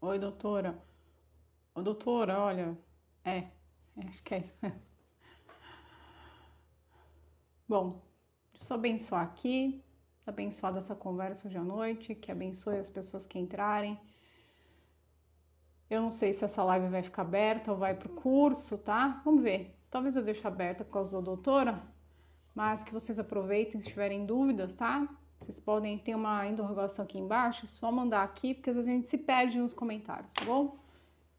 Oi, doutora. Ô, doutora, olha. É, acho que é isso. Bom, deixa eu só abençoar aqui. Abençoar dessa conversa hoje à noite. Que abençoe as pessoas que entrarem. Eu não sei se essa live vai ficar aberta ou vai pro curso, tá? Vamos ver. Talvez eu deixe aberta por causa da doutora. Mas que vocês aproveitem se tiverem dúvidas, tá? Vocês podem ter uma interrogação aqui embaixo. Só mandar aqui, porque às vezes a gente se perde nos comentários, tá bom?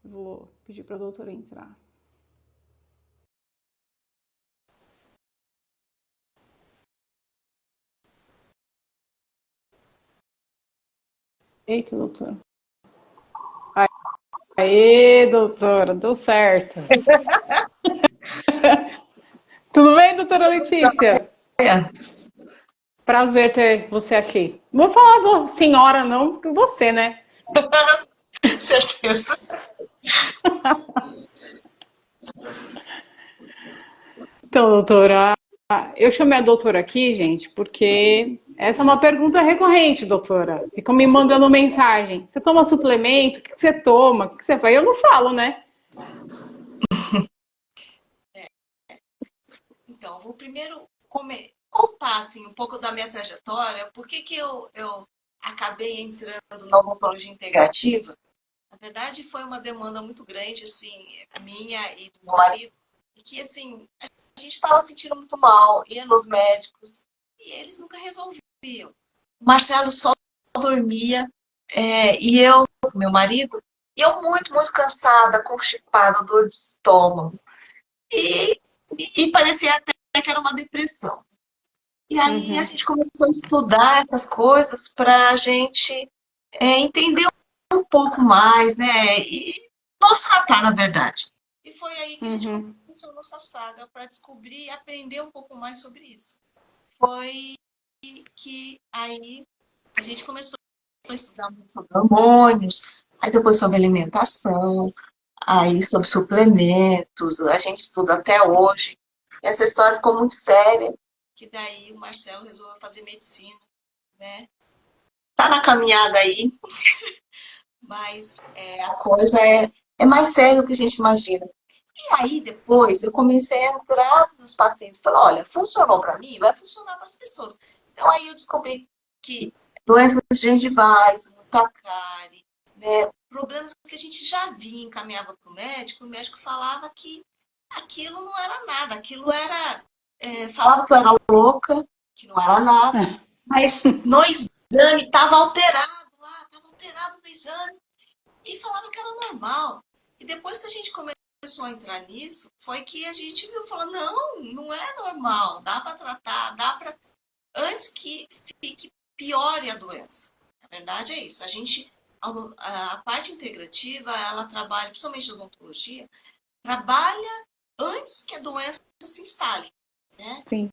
Eu vou pedir para a doutora entrar. Eita, doutora. Aê, doutora, deu certo. Tudo bem, doutora Letícia? É, Prazer ter você aqui. Vou falar senhora, não, você, né? certeza. Então, doutora, eu chamei a doutora aqui, gente, porque essa é uma pergunta recorrente, doutora. Ficam me mandando mensagem. Você toma suplemento? O que você toma? O que você faz? Eu não falo, né? Então, vou primeiro contar assim, um pouco da minha trajetória, por que eu acabei entrando na odontologia integrativa. Na verdade, foi uma demanda muito grande, assim, minha e do meu marido, e que, assim, a gente estava sentindo muito mal, ia nos médicos, e eles nunca resolviam. O Marcelo só dormia, e eu, meu marido, e eu muito cansada, constipada, dor de estômago. E, e parecia até que era uma depressão. E aí a Uhum, gente começou a estudar essas coisas para a gente entender um pouco mais, né? E nos tratar, na verdade. E foi aí que a gente uhum, começou a nossa saga para descobrir e aprender um pouco mais sobre isso. Foi que aí a gente começou a estudar muito sobre hormônios, aí depois sobre alimentação, aí sobre suplementos, a gente estuda até hoje. Essa história ficou muito séria, que daí o Marcelo resolveu fazer medicina, né? Tá na caminhada aí, mas a coisa é mais séria do que a gente imagina. E aí depois eu comecei a entrar nos pacientes, falar, olha, funcionou para mim, vai funcionar para as pessoas. Então aí eu descobri que doenças gengivais, muita cárie, né, problemas que a gente já via, encaminhava para o médico falava que aquilo não era nada, aquilo era. Falava que eu era louca, que não era nada, mas no exame estava alterado lá, estava alterado no exame, e falava que era normal. E depois que a gente começou a entrar nisso, foi que a gente viu, falando, não, não é normal, dá para tratar, dá para. Antes que fique piore a doença. Na verdade é isso. A parte integrativa, ela trabalha, principalmente na odontologia, trabalha antes que a doença se instale, né? sim.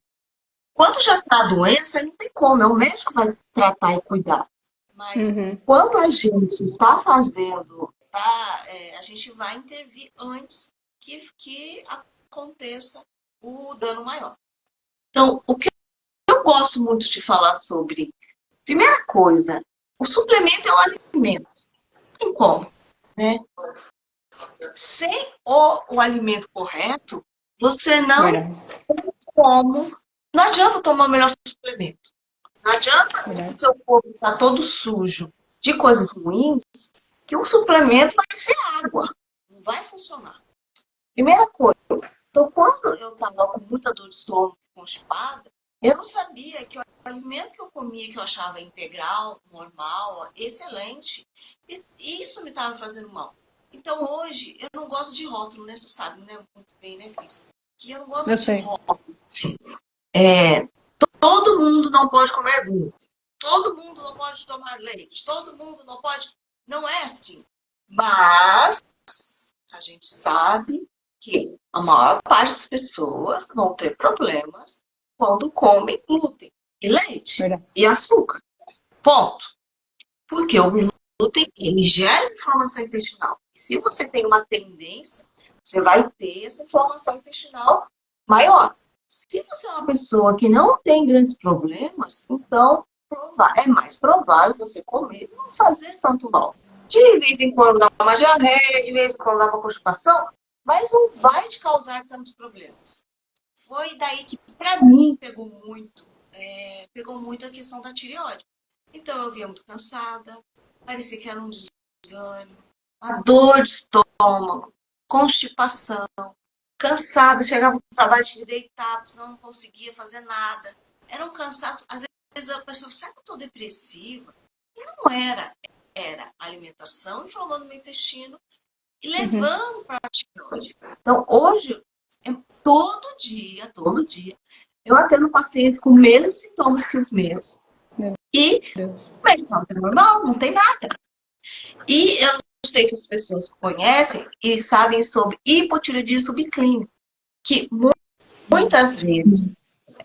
Quando já está a doença, não tem como, é o médico que vai tratar e cuidar. Mas Uhum. quando a gente está fazendo, a gente vai intervir antes que aconteça o dano maior. Então, o que eu gosto muito de falar sobre, primeira coisa, o suplemento é um alimento, não tem como, né? Sem o alimento correto, você não Verdade, como. Não adianta tomar o melhor suplemento. Não adianta o verdade. seu corpo estar todo sujo de coisas ruins, que o suplemento vai ser água. Não vai funcionar. Primeira coisa. Então, quando eu estava com muita dor de estômago, constipada, eu não sabia que o alimento que eu comia, que eu achava integral, normal, excelente, e isso me estava fazendo mal. Então, hoje, eu não gosto de rótulo, né? Você sabe, né? Muito bem, né, Cris? Que eu não Eu gosto de sei. rótulo. Assim. É, todo mundo não pode comer glúten. Todo mundo não pode tomar leite. Todo mundo não pode. Não é assim. Mas a gente sabe que a maior parte das pessoas vão ter problemas quando comem glúten e leite Verdade. e açúcar. Ponto. Porque o glúten, ele gera inflamação intestinal. E se você tem uma tendência, você vai ter essa inflamação intestinal maior. Se você é uma pessoa que não tem grandes problemas, então é mais provável você comer e não fazer tanto mal. De vez em quando dá uma diarreia, de vez em quando dá uma constipação, mas não vai te causar tantos problemas. Foi daí que, para mim, pegou muito a questão da tireoide. Então, eu via muito cansada, parecia que era um desânimo, a dor de estômago, constipação, cansada, chegava no trabalho, tinha que deitar, senão não conseguia fazer nada. Era um cansaço. Às vezes a pessoa, será que eu estou depressiva? E não era. Era alimentação inflamando o meu intestino e levando para a tireoide. Então, hoje, todo dia, eu atendo pacientes com os mesmos sintomas que os meus. E o médico fala que é normal, não tem nada. E eu não sei se as pessoas conhecem e sabem sobre hipotireoidismo subclínico, que muitas vezes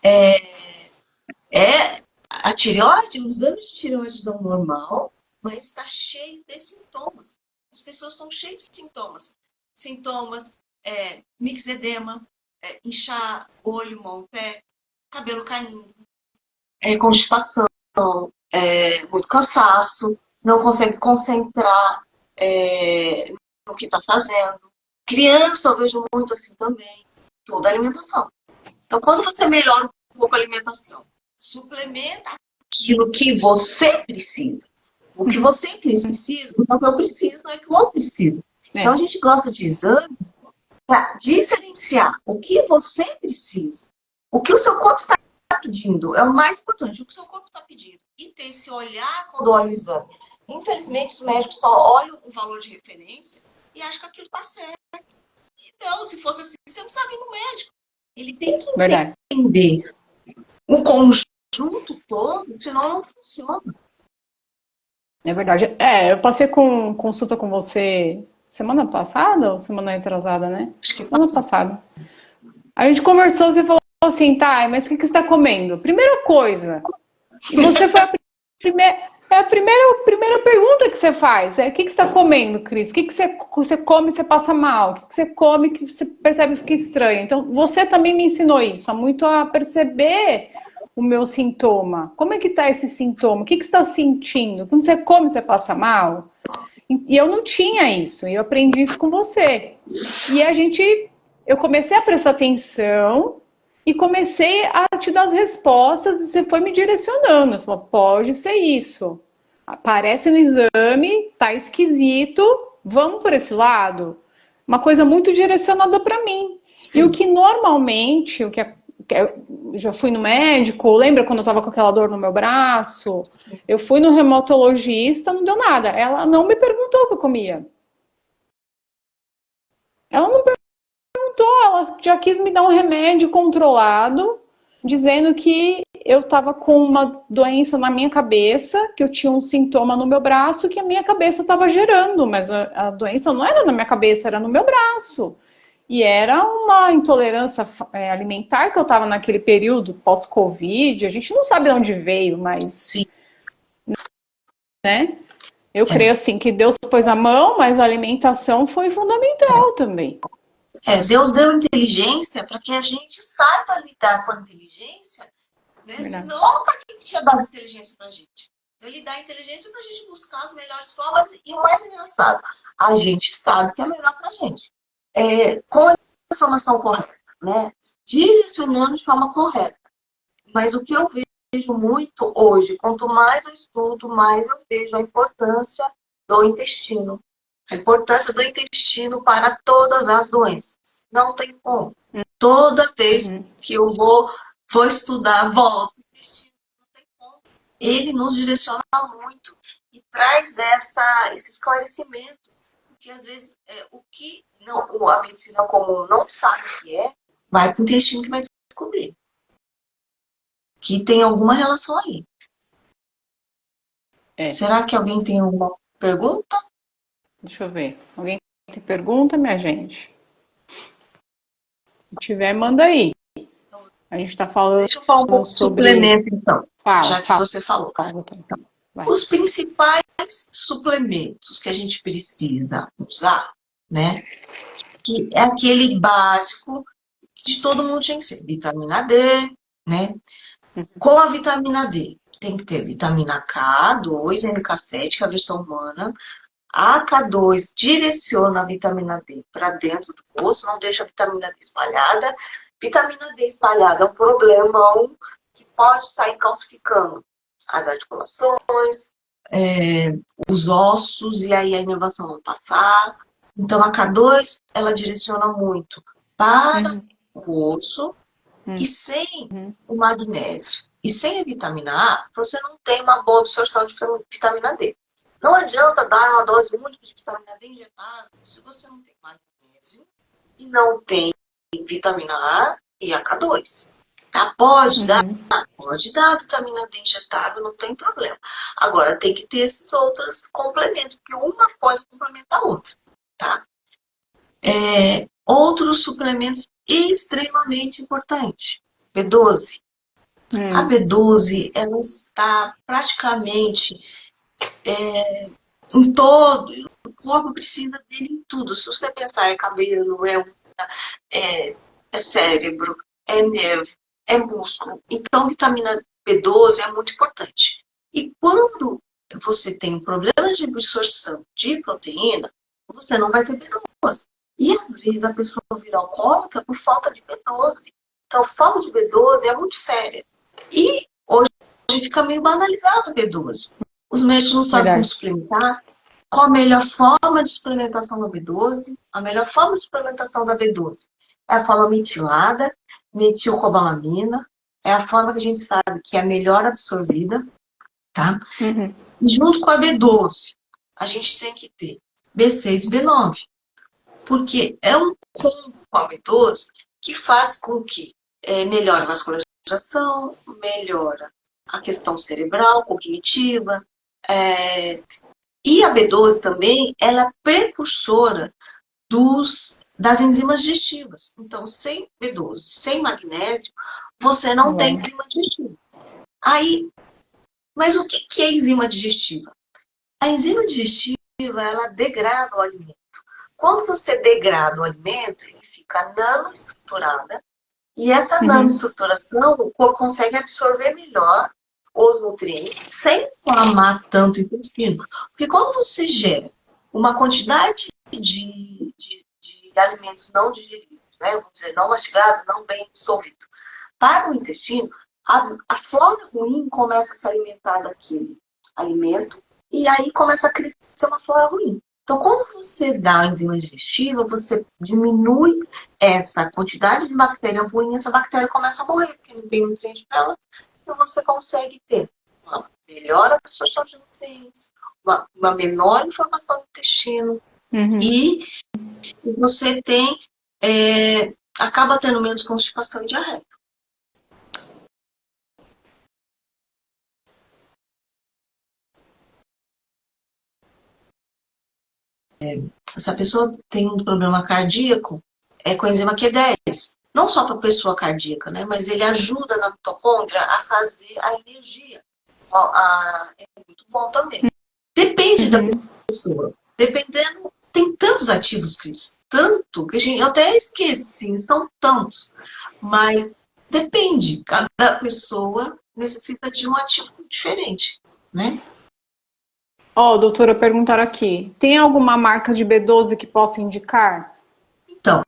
é a tireoide, os exames de tireoide dão normal, mas está cheio de sintomas. As pessoas estão cheias de sintomas. Sintomas, mixedema, inchar olho, mão, pé, cabelo caindo, constipação, muito cansaço, não consegue concentrar no que está fazendo. Criança, eu vejo muito assim também. Toda a alimentação. Então, quando você melhora um pouco a alimentação, suplementa aquilo que você precisa. O que você precisa, não é o que eu preciso, não é o que o outro precisa. Então, a gente gosta de exames para diferenciar o que você precisa. O que o seu corpo está pedindo é o mais importante, o que o seu corpo está pedindo. E ter esse olhar quando olha o exame. Infelizmente, os médicos só olham o valor de referência e acham que aquilo está certo. Então, se fosse assim, você não precisava ir no médico. Ele tem que entender o conjunto todo, senão não funciona. É verdade. Eu passei com consulta com você semana passada ou semana retrasada, né? Acho que semana passada. A gente conversou, você falou assim, tá, mas o que você está comendo? Primeira coisa. E você foi a primeira pergunta que você faz. O que você está comendo, Cris? O que você come e você passa mal? O que você come que você percebe e fica estranho? Então, você também me ensinou isso, muito a perceber o meu sintoma. Como é que tá esse sintoma? O que você está sentindo? Quando você come, você passa mal? E eu não tinha isso, e eu aprendi isso com você. E eu comecei a prestar atenção e comecei a te dar as respostas e você foi me direcionando. Falou, pode ser isso. Aparece no exame, tá esquisito, vamos por esse lado? Uma coisa muito direcionada para mim. Sim. E o que normalmente, eu já fui no médico, lembra quando eu tava com aquela dor no meu braço? Sim. Eu fui no reumatologista, não deu nada. Ela não me perguntou o que eu comia. Ela não perguntou, ela já quis me dar um remédio controlado, dizendo que eu estava com uma doença na minha cabeça, que eu tinha um sintoma no meu braço que a minha cabeça estava gerando, mas a doença não era na minha cabeça, era no meu braço. E era uma intolerância alimentar que eu estava naquele período pós-Covid. A gente não sabe de onde veio, mas... Sim. Né? Eu creio assim que Deus pôs a mão, mas a alimentação foi fundamental também. Deus deu inteligência para que a gente saiba lidar com a inteligência, né? Senão, para que tinha dado inteligência para a gente? Então, ele dá inteligência para a gente buscar as melhores formas. E o mais engraçado, a gente sabe que é melhor para a gente. Com a informação correta, né? Direcionando de forma correta. Mas o que eu vejo muito hoje, quanto mais eu estudo, mais eu vejo a importância do intestino. A importância do intestino para todas as doenças. Não tem como. Toda vez que eu vou estudar, volto. O intestino não tem como. Ele nos direciona muito e traz esse esclarecimento. Porque às vezes o que a medicina comum não sabe o que vai para o intestino que vai descobrir. Que tem alguma relação aí. Será que alguém tem alguma pergunta? Deixa eu ver. Alguém tem pergunta, minha gente? Se tiver, manda aí. A gente está falando. Deixa eu falar um pouco sobre suplemento, então. Já que você falou. Então, os principais suplementos que a gente precisa usar, né? Que é aquele básico que todo mundo tinha que ser. Vitamina D, né? Com a vitamina D, tem que ter vitamina K2, MK7, que é a versão humana. A K2 direciona a vitamina D para dentro do osso, não deixa a vitamina D espalhada. Vitamina D espalhada é um problemão que pode sair calcificando as articulações, os ossos, e aí a inervação não passar. Então, a K2, ela direciona muito para o osso, e sem o magnésio e sem a vitamina A, você não tem uma boa absorção de vitamina D. Não adianta dar uma dose única de vitamina D injetável se você não tem magnésio e não tem vitamina A e a K2. Tá? Pode dar vitamina D injetável, não tem problema. Agora, tem que ter esses outros complementos, porque uma coisa complementa a outra. Tá? Outros suplementos extremamente importantes. B12. A B12, ela está praticamente em todo, o corpo precisa dele em tudo. Se você pensar, é cabelo, é unha, é cérebro, é nervo, é músculo. Então, vitamina B12 é muito importante. E quando você tem um problema de absorção de proteína, você não vai ter B12. E às vezes a pessoa vira alcoólica por falta de B12. Então, falta de B12 é muito séria. E hoje fica meio banalizado a B12. Os médicos não sabem como suplementar. Qual a melhor forma de suplementação da B12? A melhor forma de suplementação da B12 é a forma metilada, metilcobalamina. É a forma que a gente sabe que é a melhor absorvida, tá? E junto com a B12, a gente tem que ter B6 e B9. Porque é um combo com a B12 que faz com que melhore a vascularização, melhora a questão cerebral, cognitiva. E a B12 também, ela é precursora das enzimas digestivas. Então, sem B12, sem magnésio, você não tem enzima digestiva. Mas o que é enzima digestiva? A enzima digestiva, ela degrada o alimento. Quando você degrada o alimento, ele fica nanoestruturada, e essa nanoestruturação, o corpo consegue absorver melhor os nutrientes sem inflamar tanto o intestino. Porque quando você gera uma quantidade de alimentos não digeridos, né, vamos dizer, não mastigados, não bem dissolvidos, para o intestino, a flora ruim começa a se alimentar daquele alimento e aí começa a crescer uma flora ruim. Então, quando você dá a enzima digestiva, você diminui essa quantidade de bactéria ruim, essa bactéria começa a morrer, porque não tem nutriente para ela, e você consegue ter uma melhor absorção de nutrientes, uma menor inflamação do intestino, e você tem, acaba tendo menos constipação e diarreia. Se a pessoa tem um problema cardíaco, é coenzima Q10. Não só para a pessoa cardíaca, né? Mas ele ajuda na mitocôndria a fazer a energia. É muito bom também. Depende da pessoa. Dependendo, tem tantos ativos, Cris. Tanto que eu até esqueci, são tantos. Mas depende. Cada pessoa necessita de um ativo diferente, né? Doutora, perguntaram aqui. Tem alguma marca de B12 que possa indicar? Então,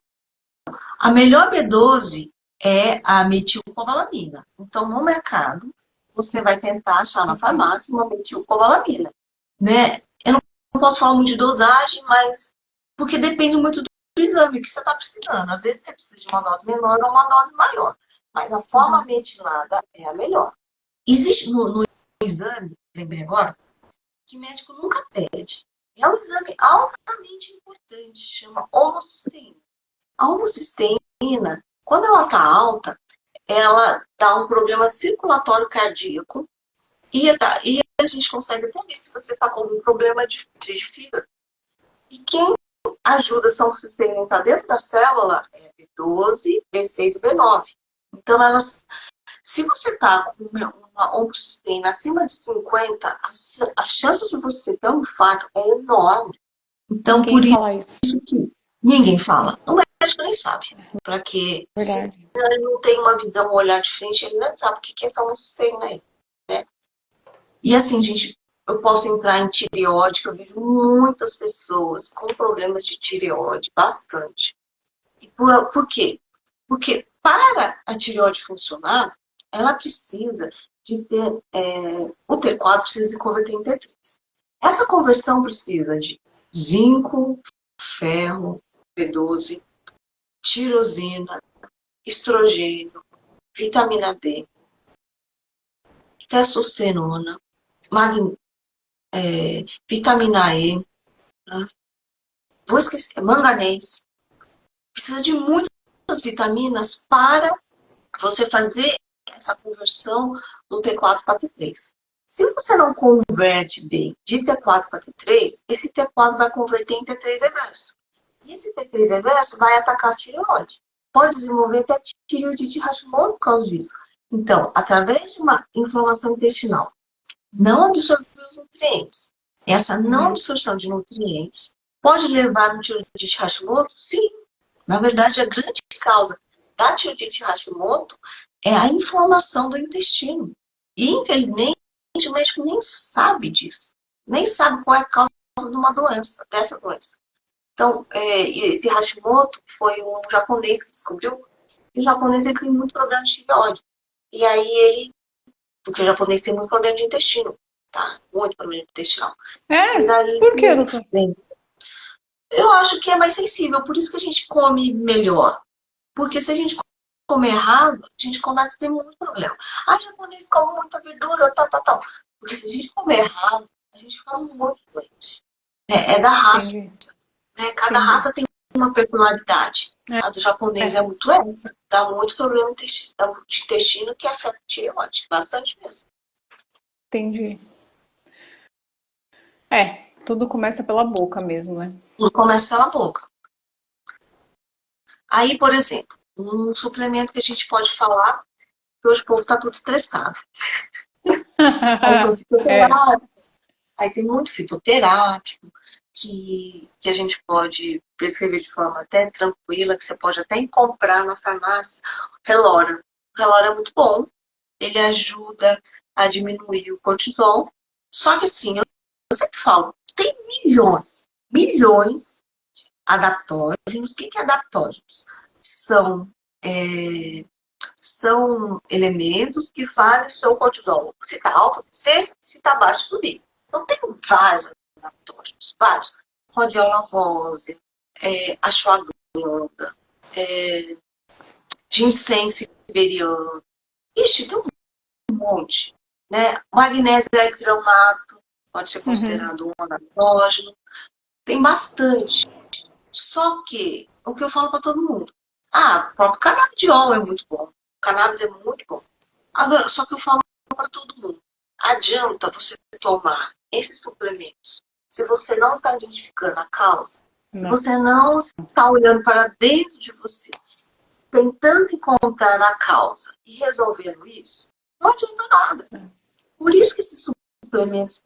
a melhor B12 é a metilcobalamina. Então, no mercado, você vai tentar achar na farmácia uma metilcobalamina, né? Eu não posso falar muito de dosagem, mas porque depende muito do exame que você está precisando. Às vezes você precisa de uma dose menor ou uma dose maior, mas a forma metilada é a melhor. Existe no exame, lembrei agora, que médico nunca pede. É um exame altamente importante, chama homocisteína. A homocisteína, quando ela está alta, ela dá um problema circulatório cardíaco e a gente consegue até ver se você está com algum problema de fígado. E quem ajuda essa homocisteína a entrar dentro da célula é B12, B6 e B9. Então, se você está com uma homocisteína acima de 50, a chance de você ter um infarto é enorme. Então, por isso que ninguém fala. O médico nem sabe. Para quê? Se ele não tem uma visão, um olhar diferente, ele não sabe o que é essa homocisteína aí. Né? E assim, gente, Eu posso entrar em tireoide, que eu vejo muitas pessoas com problemas de tireoide, bastante. E por quê? Porque para a tireoide funcionar, ela precisa de ter, o T4 precisa se converter em T3. Essa conversão precisa de zinco, ferro, B12, tirosina, estrogênio, vitamina D, testosterona, vitamina E, né? Vou esquecer, manganês. Precisa de muitas vitaminas para você fazer essa conversão do T4 para T3. Se você não converte bem de T4 para T3, esse T4 vai converter em T3 reverso. E esse T3 reverso vai atacar a tireoide. Pode desenvolver até tireoidite de Hashimoto por causa disso. Então, através de uma inflamação intestinal, não absorver os nutrientes. Essa não absorção de nutrientes pode levar a tireoidite de Hashimoto? Sim. Na verdade, a grande causa da tireoidite de Hashimoto é a inflamação do intestino. E, infelizmente, o médico nem sabe disso. Nem sabe qual é a causa de uma doença, dessa doença. Então, esse Hashimoto foi um japonês que descobriu. E o japonês ele tem muito problema de tireoide. E aí porque o japonês tem muito problema de intestino, tá? Muito problema intestinal. E daí, Por que, doutor? eu acho que é mais sensível, por isso que a gente come melhor. Porque se a gente comer errado, a gente começa a ter muito problema. Ah, japonês come muita verdura, tal. Porque se a gente comer errado, a gente fica muito doente. É da raça. Né? Cada raça tem uma peculiaridade. A do japonês é muito essa. Dá muito problema de intestino que afeta a tireoide. Bastante mesmo. Entendi. Tudo começa pela boca mesmo, né? Tudo começa pela boca. Aí, por exemplo, um suplemento que a gente pode falar, que hoje o povo está tudo estressado. Aí são fitoterápicos. Aí tem muito fitoterápico que a gente pode prescrever de forma até tranquila, que você pode até comprar na farmácia. Relora. O Relora é muito bom. Ele ajuda a diminuir o cortisol. Só que assim, eu sempre falo, tem milhões de adaptógenos. O que é adaptógenos? São elementos que fazem o seu cortisol, se está alto, descer, se está baixo, subir. Então, tem vários adaptógenos, vários. Rhodiola rosa, ashwagandha, ginseng siberiano. Ixi, tem um monte. Né? Magnésio hidromato pode ser considerado um adaptógeno. Tem bastante. Só que, o que eu falo para todo mundo, o próprio canabidiol é muito bom. O cannabis é muito bom. Agora, só que eu falo para todo mundo, adianta você tomar esses suplementos se você não está identificando a causa, se você não está olhando para dentro de você, tentando encontrar a causa e resolvendo isso, não adianta nada. Por isso que esses suplementos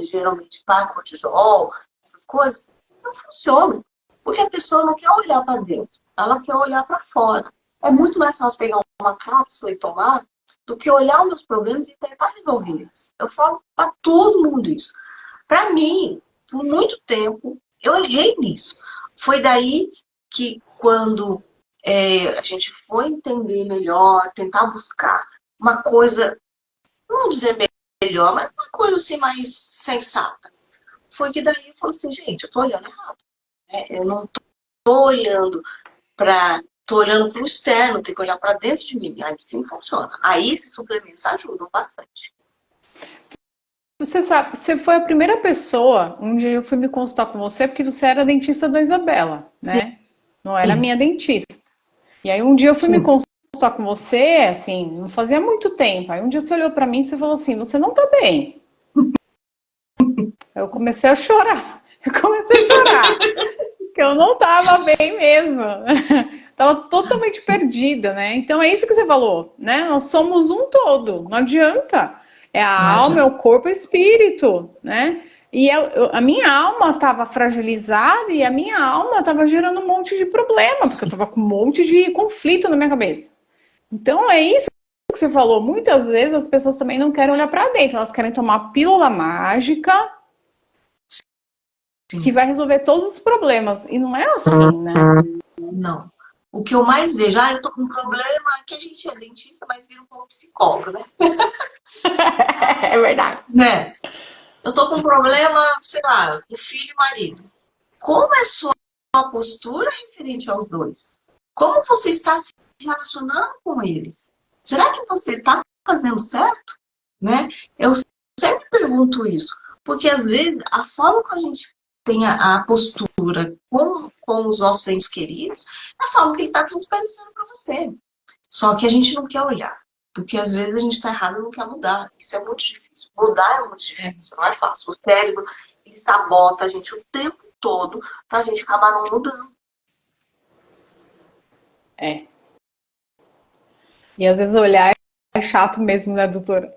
geralmente para cortisol, essas coisas, não funcionam. Porque a pessoa não quer olhar para dentro, ela quer olhar para fora. É muito mais fácil pegar uma cápsula e tomar do que olhar os meus problemas e tentar resolver eles. Eu falo para todo mundo isso. Para mim, por muito tempo, eu errei nisso. Foi daí que quando a gente foi entender melhor, tentar buscar uma coisa, não dizer melhor, mas uma coisa assim mais sensata. Foi que daí eu falei assim, gente, eu tô olhando errado. Eu não tô olhando tô olhando para o externo, tem que olhar para dentro de mim. Aí sim funciona. Aí esses suplementos ajudam bastante. Você sabe, você foi a primeira pessoa onde eu fui me consultar com você porque você era dentista da Isabela, né? Sim. Não era minha dentista. E aí um dia eu fui me consultar com você, assim, não fazia muito tempo. Aí um dia você olhou para mim e você falou assim, você não tá bem. Eu comecei a chorar. Porque eu não tava bem mesmo. Tava totalmente perdida, né? Então é isso que você falou, né? Nós somos um todo, não adianta. É a alma, é o corpo e o espírito, né? E a minha alma estava fragilizada e a minha alma estava gerando um monte de problema, porque eu estava com um monte de conflito na minha cabeça. Então é isso que você falou, muitas vezes as pessoas também não querem olhar para dentro, elas querem tomar a pílula mágica que vai resolver todos os problemas. E não é assim, né? Não. O que eu mais vejo, eu tô com um problema, que a gente é dentista, mas vira um pouco psicólogo, né? É verdade. Né? Eu tô com um problema, sei lá, do filho e marido. Como é sua postura referente aos dois? Como você está se relacionando com eles? Será que você está fazendo certo? Né? Eu sempre pergunto isso, porque às vezes a forma que a gente tem a postura com os nossos entes queridos é a forma que ele está transparecendo para você. Só que a gente não quer olhar, porque às vezes a gente está errado e não quer mudar. Isso é muito difícil. Mudar é muito difícil, não é fácil. O cérebro, ele sabota a gente o tempo todo para a gente acabar não mudando. É. E às vezes olhar é chato mesmo, né, doutora?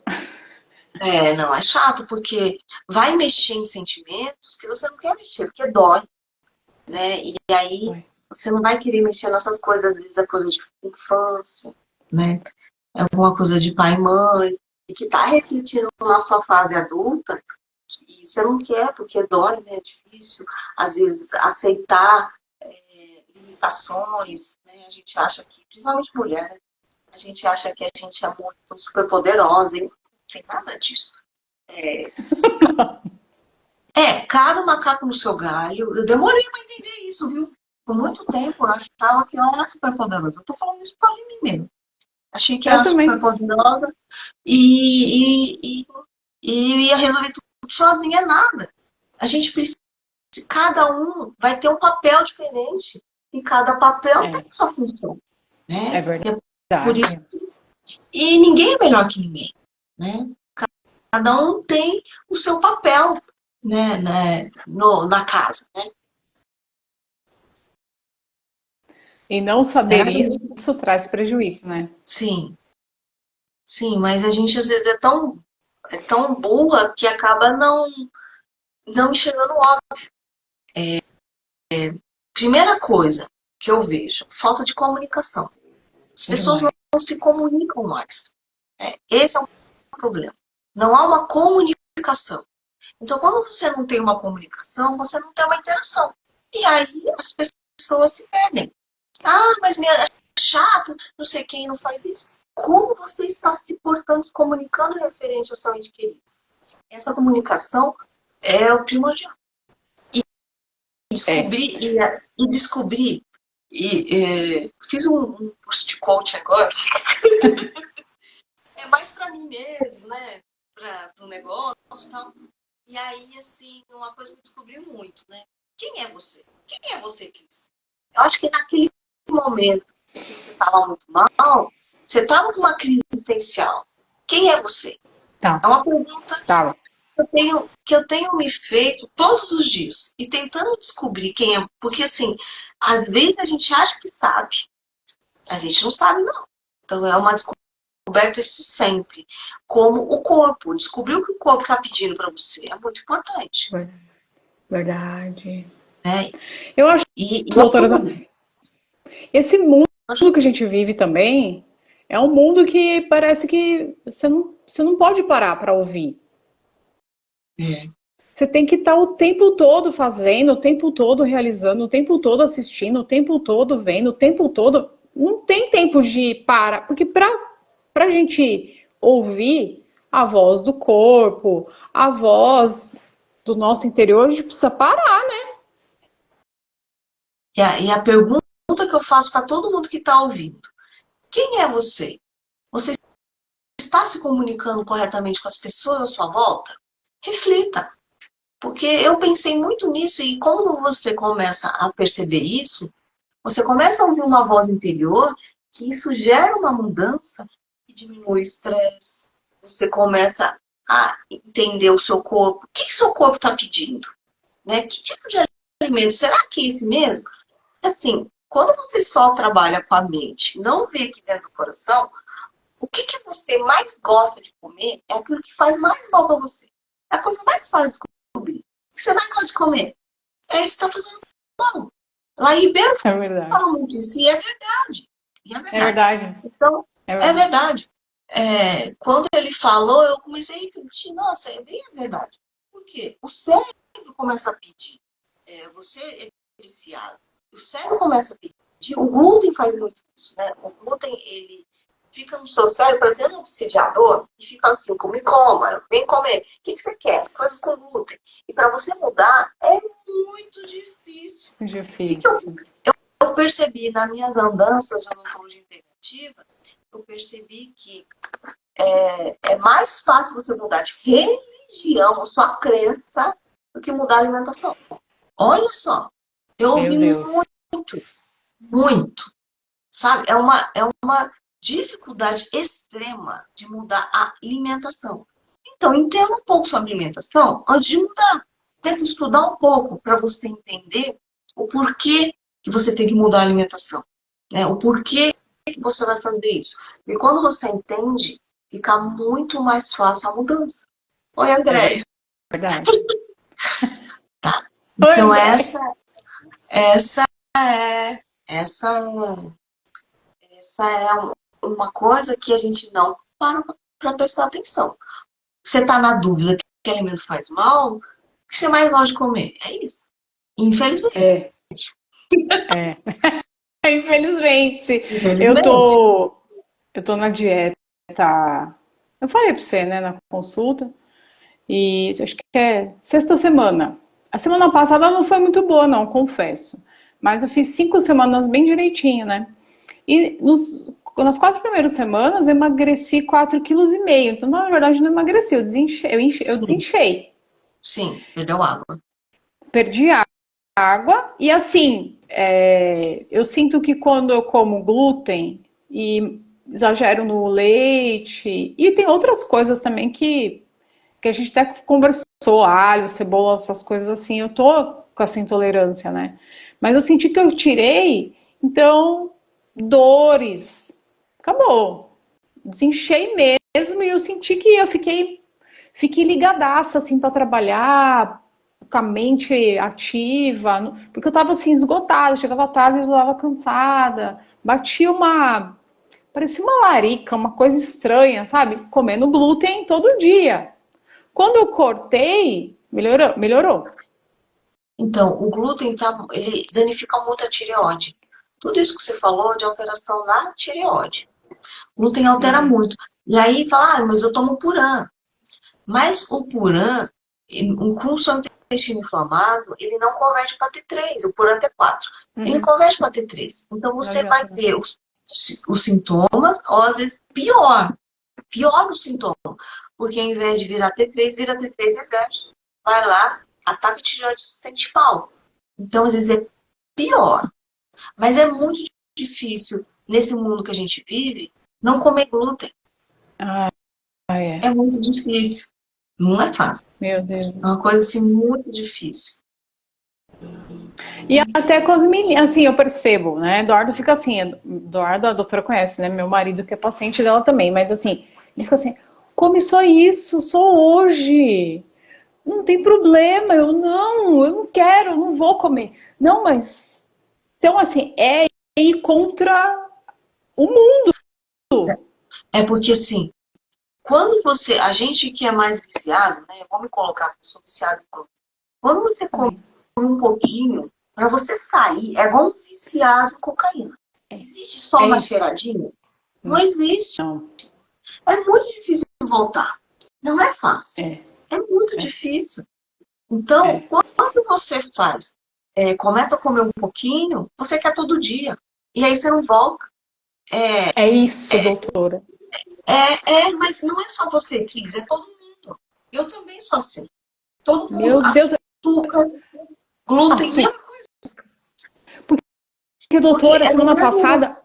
Não, é chato, porque vai mexer em sentimentos que você não quer mexer, porque dói, né? E aí você não vai querer mexer nessas coisas, às vezes é coisa de infância, né? É alguma coisa de pai e mãe, e que tá refletindo na sua fase adulta, que você não quer, porque dói, né? É difícil, às vezes, aceitar limitações, né? A gente acha que, principalmente mulher, né? A gente acha que a gente é muito super poderosa, e não tem nada disso. Cada macaco no seu galho. Eu demorei para entender isso, viu? Por muito tempo eu achava que eu era super poderosa. Eu tô falando isso por causa de mim mesmo. Achei que Eu era super também. poderosa e ia resolver tudo sozinha, nada. A gente precisa, cada um vai ter um papel diferente. E cada papel tem sua função, É né? verdade. É por isso. E ninguém é melhor que ninguém, né? Cada um tem o seu papel, né, na casa, né? E não saber Certo? isso traz prejuízo, né? Sim, sim, mas a gente às vezes é tão burra que acaba não enxergando o óbvio. Primeira coisa que eu vejo, falta de comunicação. As pessoas Demais. não se comunicam mais. Esse é o problema. Não há uma comunicação. Então, quando você não tem uma comunicação, você não tem uma interação. E aí as pessoas se perdem. Mas é chato, não sei quem não faz isso. Como você está se portando, se comunicando referente ao seu ente querido? Essa comunicação é o primordial. E descobrir, fiz um curso de coaching agora, é mais para mim mesmo, né? Para o negócio e tal. E aí, assim, uma coisa que eu descobri muito, né? Quem é você? Quem é você, Cris? Eu acho que naquele momento que você estava muito mal, você estava com uma crise existencial. Quem é você? Tá. É uma pergunta Tá. que eu tenho me feito todos os dias e tentando descobrir quem é. Porque, assim, às vezes a gente acha que sabe, a gente não sabe, não. Então, é uma descoberta isso sempre. Como o corpo. Descobrir o que o corpo está pedindo para você é muito importante. Verdade. Né? Eu acho, E doutora, esse mundo que a gente vive também é um mundo que parece que você não pode parar para ouvir. Você tem que estar o tempo todo fazendo, o tempo todo realizando, o tempo todo assistindo, o tempo todo vendo, o tempo todo. Não tem tempo de parar, porque para a gente ouvir a voz do corpo, a voz do nosso interior, a gente precisa parar, né? E a pergunta que eu faço para todo mundo que está ouvindo: quem é você? Você está se comunicando corretamente com as pessoas à sua volta? Reflita. Porque eu pensei muito nisso e quando você começa a perceber isso, você começa a ouvir uma voz interior que isso gera uma mudança e diminui o estresse. Você começa a entender o seu corpo. O que seu corpo está pedindo? Né? Que tipo de alimento? Será que é esse mesmo? Assim, quando você só trabalha com a mente, não vê aqui dentro do coração, o que você mais gosta de comer é aquilo que faz mais mal para você. É a coisa mais fácil de descobrir. O que você mais gosta de comer? É isso que está fazendo mal. Lá em Ribeirão É verdade. fala muito isso, e é verdade. E é É verdade. verdade. Então, É é verdade. verdade. quando ele falou, eu comecei a refletir, nossa, é bem a verdade. Por quê? O cérebro começa a pedir. Você é viciado. O cérebro começa a pedir. O glúten faz muito isso, né? O glúten, ele fica no seu cérebro, parecendo um obsidiador, e fica assim, come, coma, vem comer. O que você quer? Coisas com glúten. E para você mudar, é muito difícil. O que Difícil. eu percebi nas minhas andanças de odontologia integrativa, eu percebi que é mais fácil você mudar de religião, sua crença, do que mudar a alimentação. Olha só, eu ouvi Meu Deus. muito, sabe? É uma dificuldade extrema de mudar a alimentação. Então, entenda um pouco sobre alimentação antes de mudar. Tenta estudar um pouco para você entender o porquê que você tem que mudar a alimentação, né? O porquê que você vai fazer isso. E quando você entende, fica muito mais fácil a mudança. Oi, Andréia. Verdade. Tá. Oi, Então, André. essa é, essa, essa é uma coisa que a gente não para prestar atenção. Você está na dúvida que alimento faz mal, o que você mais gosta de comer? É isso. Infelizmente. É. Infelizmente. Eu Infelizmente. tô, eu tô na dieta. Eu falei pra você, né, na consulta. E acho que é sexta semana. A semana passada não foi muito boa, não, confesso. Mas eu fiz 5 semanas bem direitinho, né? E nas 4 primeiras semanas eu emagreci 4,5 kg. Então, na verdade, não emagreci, eu Sim, desinchei. sim, perdeu água. Perdi água e assim, eu sinto que quando eu como glúten e exagero no leite, e tem outras coisas também que a gente até conversou, alho, cebola, essas coisas assim, eu tô com essa intolerância, né? Mas eu senti que eu tirei, então, dores, acabou. Desinchei mesmo e eu senti que eu fiquei ligadaça assim para trabalhar, com a mente ativa, porque eu tava assim esgotada, chegava tarde, eu tava cansada, batia parecia uma larica, uma coisa estranha, sabe? Comendo glúten todo dia. Quando eu cortei, melhorou. Então, o glúten ele danifica muito a tireoide. Tudo isso que você falou de alteração na tireoide. O glúten altera Uhum. muito. E aí fala, mas eu tomo Puran. Mas o Puran, com o seu intestino inflamado, ele não converte para T3, o Puran T4. Ele Uhum. converte para T3. Então Não você vai adianta, né? ter os sintomas, ou às vezes pior o sintoma. Porque ao invés de virar T3, vira T3 reverso. Vai lá, ataque tireoide sentimental. Então, às vezes é pior. Mas é muito difícil, nesse mundo que a gente vive, não comer glúten. Ah, é. É muito difícil. Não é fácil. Meu Deus. É uma coisa assim muito difícil. E até com as meninas, assim, eu percebo, né? Eduardo fica assim, Eduardo, a doutora conhece, né? Meu marido que é paciente dela também, mas assim, ele fica assim, come só isso, só hoje. Não tem problema, eu não quero, eu não vou comer. Não, mas. Então, assim, é ir contra o mundo. É porque assim, quando a gente que é mais viciado, né? Vamos colocar que eu sou viciado em glúten. Quando você come Também. um pouquinho, para você sair, é igual um viciado em cocaína. Existe só É uma isso. cheiradinha? Não existe. Não. É muito difícil voltar. Não é fácil. É, É muito é, difícil. Então, é. quando você começa a comer um pouquinho, você quer todo dia. E aí você não volta. É isso, doutora. Mas não é só você, Cris, é todo mundo. Eu também sou assim. Todo mundo. Meu Deus, Açúcar, glúten, açúcar. mesma coisa. Porque, Porque doutora, é no semana mesmo. passada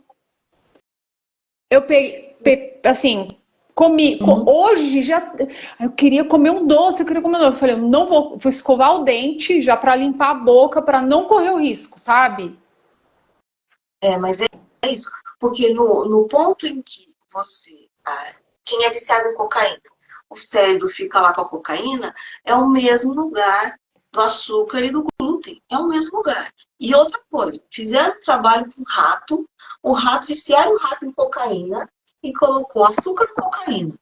eu peguei, assim, comi. Uhum. Hoje já. Eu queria comer um doce, eu queria comer um doce. Eu falei, eu não vou escovar o dente já para limpar a boca, para não correr o risco, sabe? Mas é isso. Porque no ponto em que quem é viciado em cocaína, o cérebro fica lá com a cocaína, é o mesmo lugar do açúcar e do glúten. É o mesmo lugar. E outra coisa, fizeram um trabalho com rato, o rato viciaram o rato em cocaína, e colocou açúcar e cocaína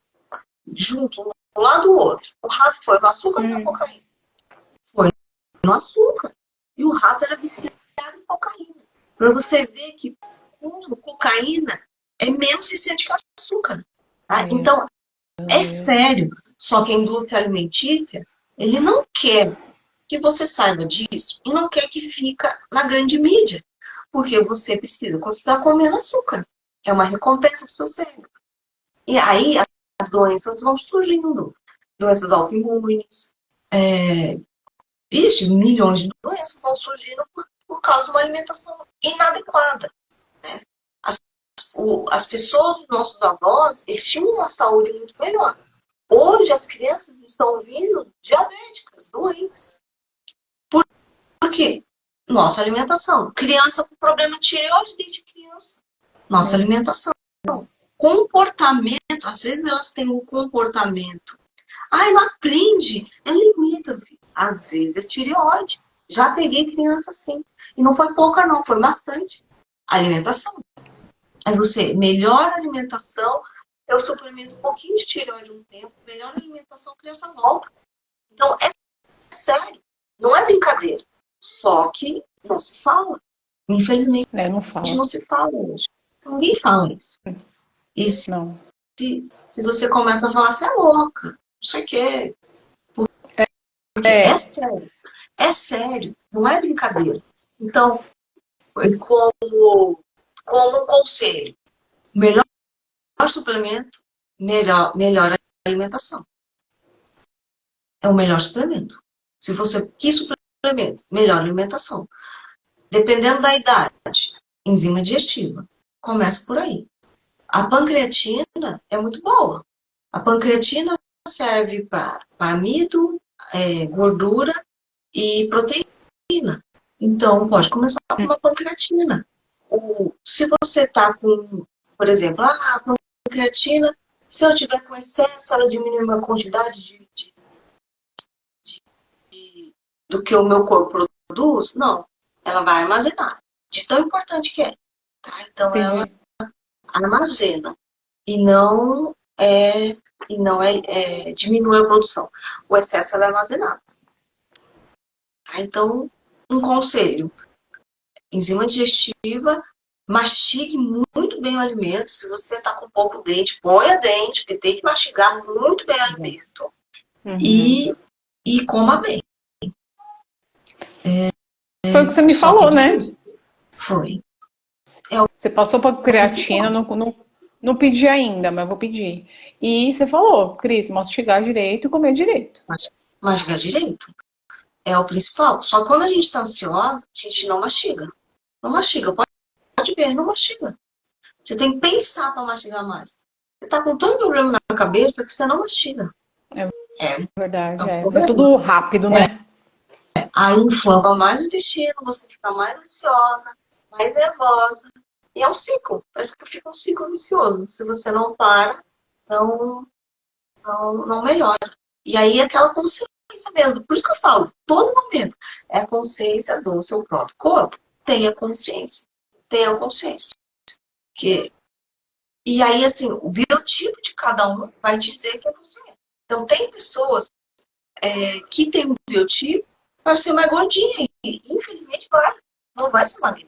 junto, um lado do outro. O rato foi no açúcar ou na cocaína? Foi no açúcar. E o rato era viciado em cocaína. Para você ver que cocaína é menos viciante que açúcar. Tá? Então, é sério. Só que a indústria alimentícia, ele não quer que você saiba disso e não quer que fica na grande mídia. Porque você precisa continuar comendo açúcar. É uma recompensa para o seu cérebro. E aí as doenças vão surgindo. Doenças autoimunes. Milhões de doenças vão surgindo por causa de uma alimentação inadequada. Né? As pessoas, os nossos avós, eles tinham uma saúde muito melhor. Hoje as crianças estão vindo diabéticas, doentes. Por quê? Nossa alimentação. Criança com problema de tireoide desde criança. Nossa alimentação. Comportamento. Às vezes elas têm um comportamento. Não aprende. É limítrofe. Às vezes é tireoide. Já peguei criança assim. E não foi pouca não, foi bastante. Alimentação. Aí você melhora a alimentação, eu suplemento um pouquinho de tireoide um tempo, melhora a alimentação, a criança volta. Então, é sério. Não é brincadeira. Só que não se fala. Infelizmente, não se fala hoje. Ninguém fala isso. E se você começa a falar, você é louca. Não sei o quê. Porque é sério. É sério. Não é brincadeira. Então, como um conselho, melhor suplemento, melhor alimentação. É o melhor suplemento. Se você quis suplemento, melhor alimentação. Dependendo da idade, enzima digestiva. Começa por aí. A pancreatina é muito boa. A pancreatina serve para amido, gordura e proteína. Então, pode começar com uma pancreatina. Se você está com, por exemplo, a pancreatina, se eu tiver com excesso, ela diminui uma quantidade do que o meu corpo produz? Não. Ela vai armazenar. De tão importante que é. Tá? Então, ela armazena. E não diminui a produção. O excesso ela é armazenado. Tá? Então, um conselho. Enzima digestiva, mastigue muito bem o alimento. Se você está com pouco dente, ponha dente, porque tem que mastigar muito bem o alimento. E coma bem. Foi o que você me falou, né? Foi. Você passou para creatina, não pedi ainda, mas vou pedir. E você falou, Cris, mastigar direito e comer direito. Mastigar direito é o principal. Só quando a gente está ansiosa, a gente não mastiga. Não mastiga. Pode ver, não mastiga. Você tem que pensar para mastigar mais. Você está com tanto problema na cabeça que você não mastiga. É verdade, é tudo rápido, né? Aí inflama mais o intestino, você fica mais ansiosa, mais nervosa. E é um ciclo. Parece que fica um ciclo vicioso. Se você não para, não melhora. E aí aquela consciência mesmo. Por isso que eu falo, todo momento, é a consciência do seu próprio corpo. Tenha consciência. Tenha consciência. E aí, assim, o biotipo de cada um vai dizer que é você. Então, tem pessoas que têm um biotipo para ser mais gordinha. E, infelizmente, não vai ser magra.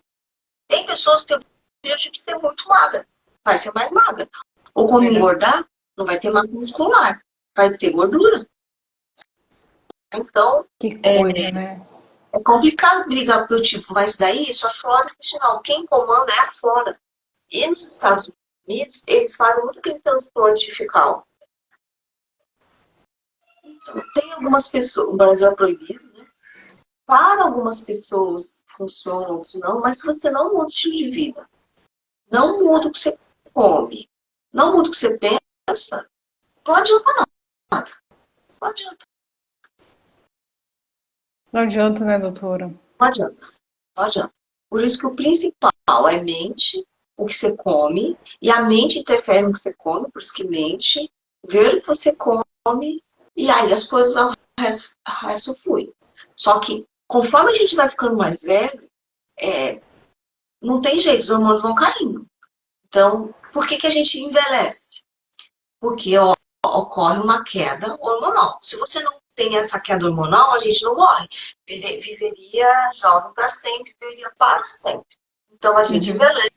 Tem pessoas que têm o biotipo de ser muito magra. Vai ser mais magra. Ou quando engordar, não vai ter massa muscular. Vai ter gordura. Então, que coisa, né? É complicado brigar pelo tipo, mas daí isso é flora intestinal. Quem comanda é a flora. E nos Estados Unidos, eles fazem muito aquele transplante fecal. Então, tem algumas pessoas, o Brasil é proibido, né? Para algumas pessoas funciona, outros não, mas se você não muda o estilo de vida, não muda o que você come, não muda o que você pensa, não adianta nada. Não adianta. Não adianta, né, doutora? Não adianta. Não adianta. Por isso que o principal é mente, o que você come, e a mente interfere no que você come, por isso que mente, ver o que você come, e aí as coisas ao resto flui. Só que, conforme a gente vai ficando mais velho, não tem jeito, os hormônios vão caindo. Então, Por que a gente envelhece? Porque ocorre uma queda hormonal. Se você não tem essa queda hormonal, a gente não morre. Viveria jovem para sempre, viveria para sempre. Então a gente envelhece,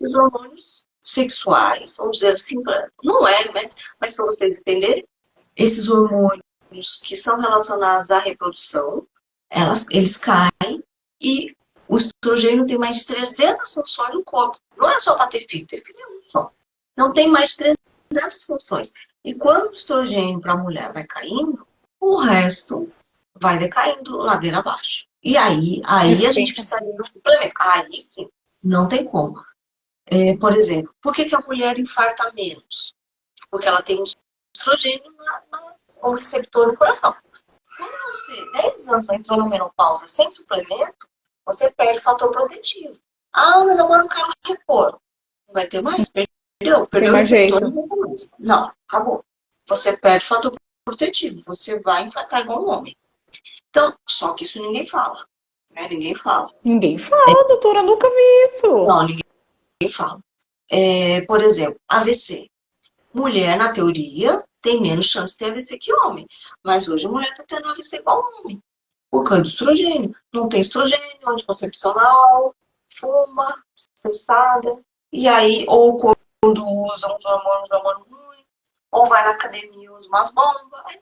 os hormônios sexuais, vamos dizer assim, não é, né? Mas para vocês entenderem, esses hormônios que são relacionados à reprodução, eles caem e o estrogênio tem mais de 300 funções no corpo. Não é só para ter filho é um só. Não tem mais de 300 funções. E quando o estrogênio para a mulher vai caindo, o resto vai decaindo ladeira abaixo. E aí a gente precisaria de um suplemento. Aí sim, não tem como. Por exemplo, por que a mulher infarta menos? Porque ela tem um estrogênio no receptor do coração. Quando você, 10 anos, entrou na menopausa sem suplemento, você perde fator protetivo. Ah, mas agora eu quero repor. Não vai ter mais? Perdeu tem o mais receptor, jeito. não vai ter mais. Não, acabou. Você perde fator protetivo. Você vai infartar igual um homem. Então, só que isso ninguém fala. Né? Ninguém fala. Ninguém fala, doutora, nunca vi isso. Não, ninguém fala. Por exemplo, AVC. Mulher, na teoria, tem menos chance de ter AVC que homem. Mas hoje a mulher está tendo AVC igual homem. Por causa do estrogênio. Não tem estrogênio, anticoncepcional, fuma, estressada. E aí, ou quando usa uns hormônios ruins, ou vai na academia e usa umas bombas. Aí,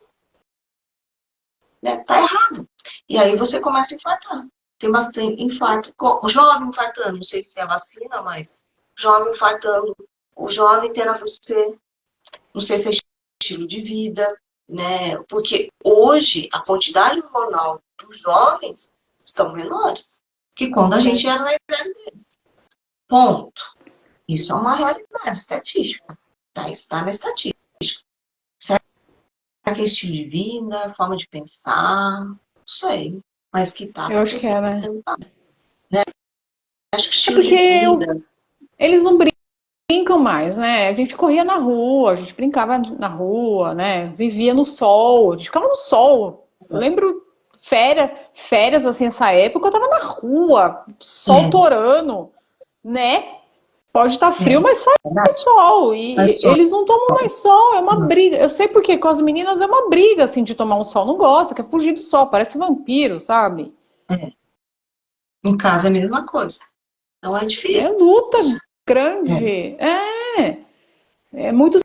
né, tá errado. E aí você começa a infartar. Tem bastante infarto. O jovem infartando, não sei se é vacina, mas jovem infartando. O jovem tendo AVC. Não sei se é estilo de vida, né? Porque hoje a quantidade hormonal dos jovens estão menores que quando a gente era na idade deles. Ponto. Isso é uma realidade estatística. Tá? Isso está na estatística. Será que é estilo de vida, forma de pensar? Não sei. Mas que está Eu acho que acontecendo. é, né? Né? Acho que É estilo de porque vida. eles não brincam mais, né? A gente corria na rua, a gente brincava na rua, né? Vivia no sol, a gente ficava no sol. Eu lembro férias assim, essa época, eu tava na rua, sol É, torando, né? Pode estar frio, é, mas faz verdade. sol. E Faz só. eles não tomam mais sol, é uma briga. Eu sei porque com as meninas é uma briga, assim, de tomar um sol. Não gosta, quer fugir do sol, parece vampiro, sabe? É. Em casa é a mesma coisa. Então é difícil. É luta É. grande. É muito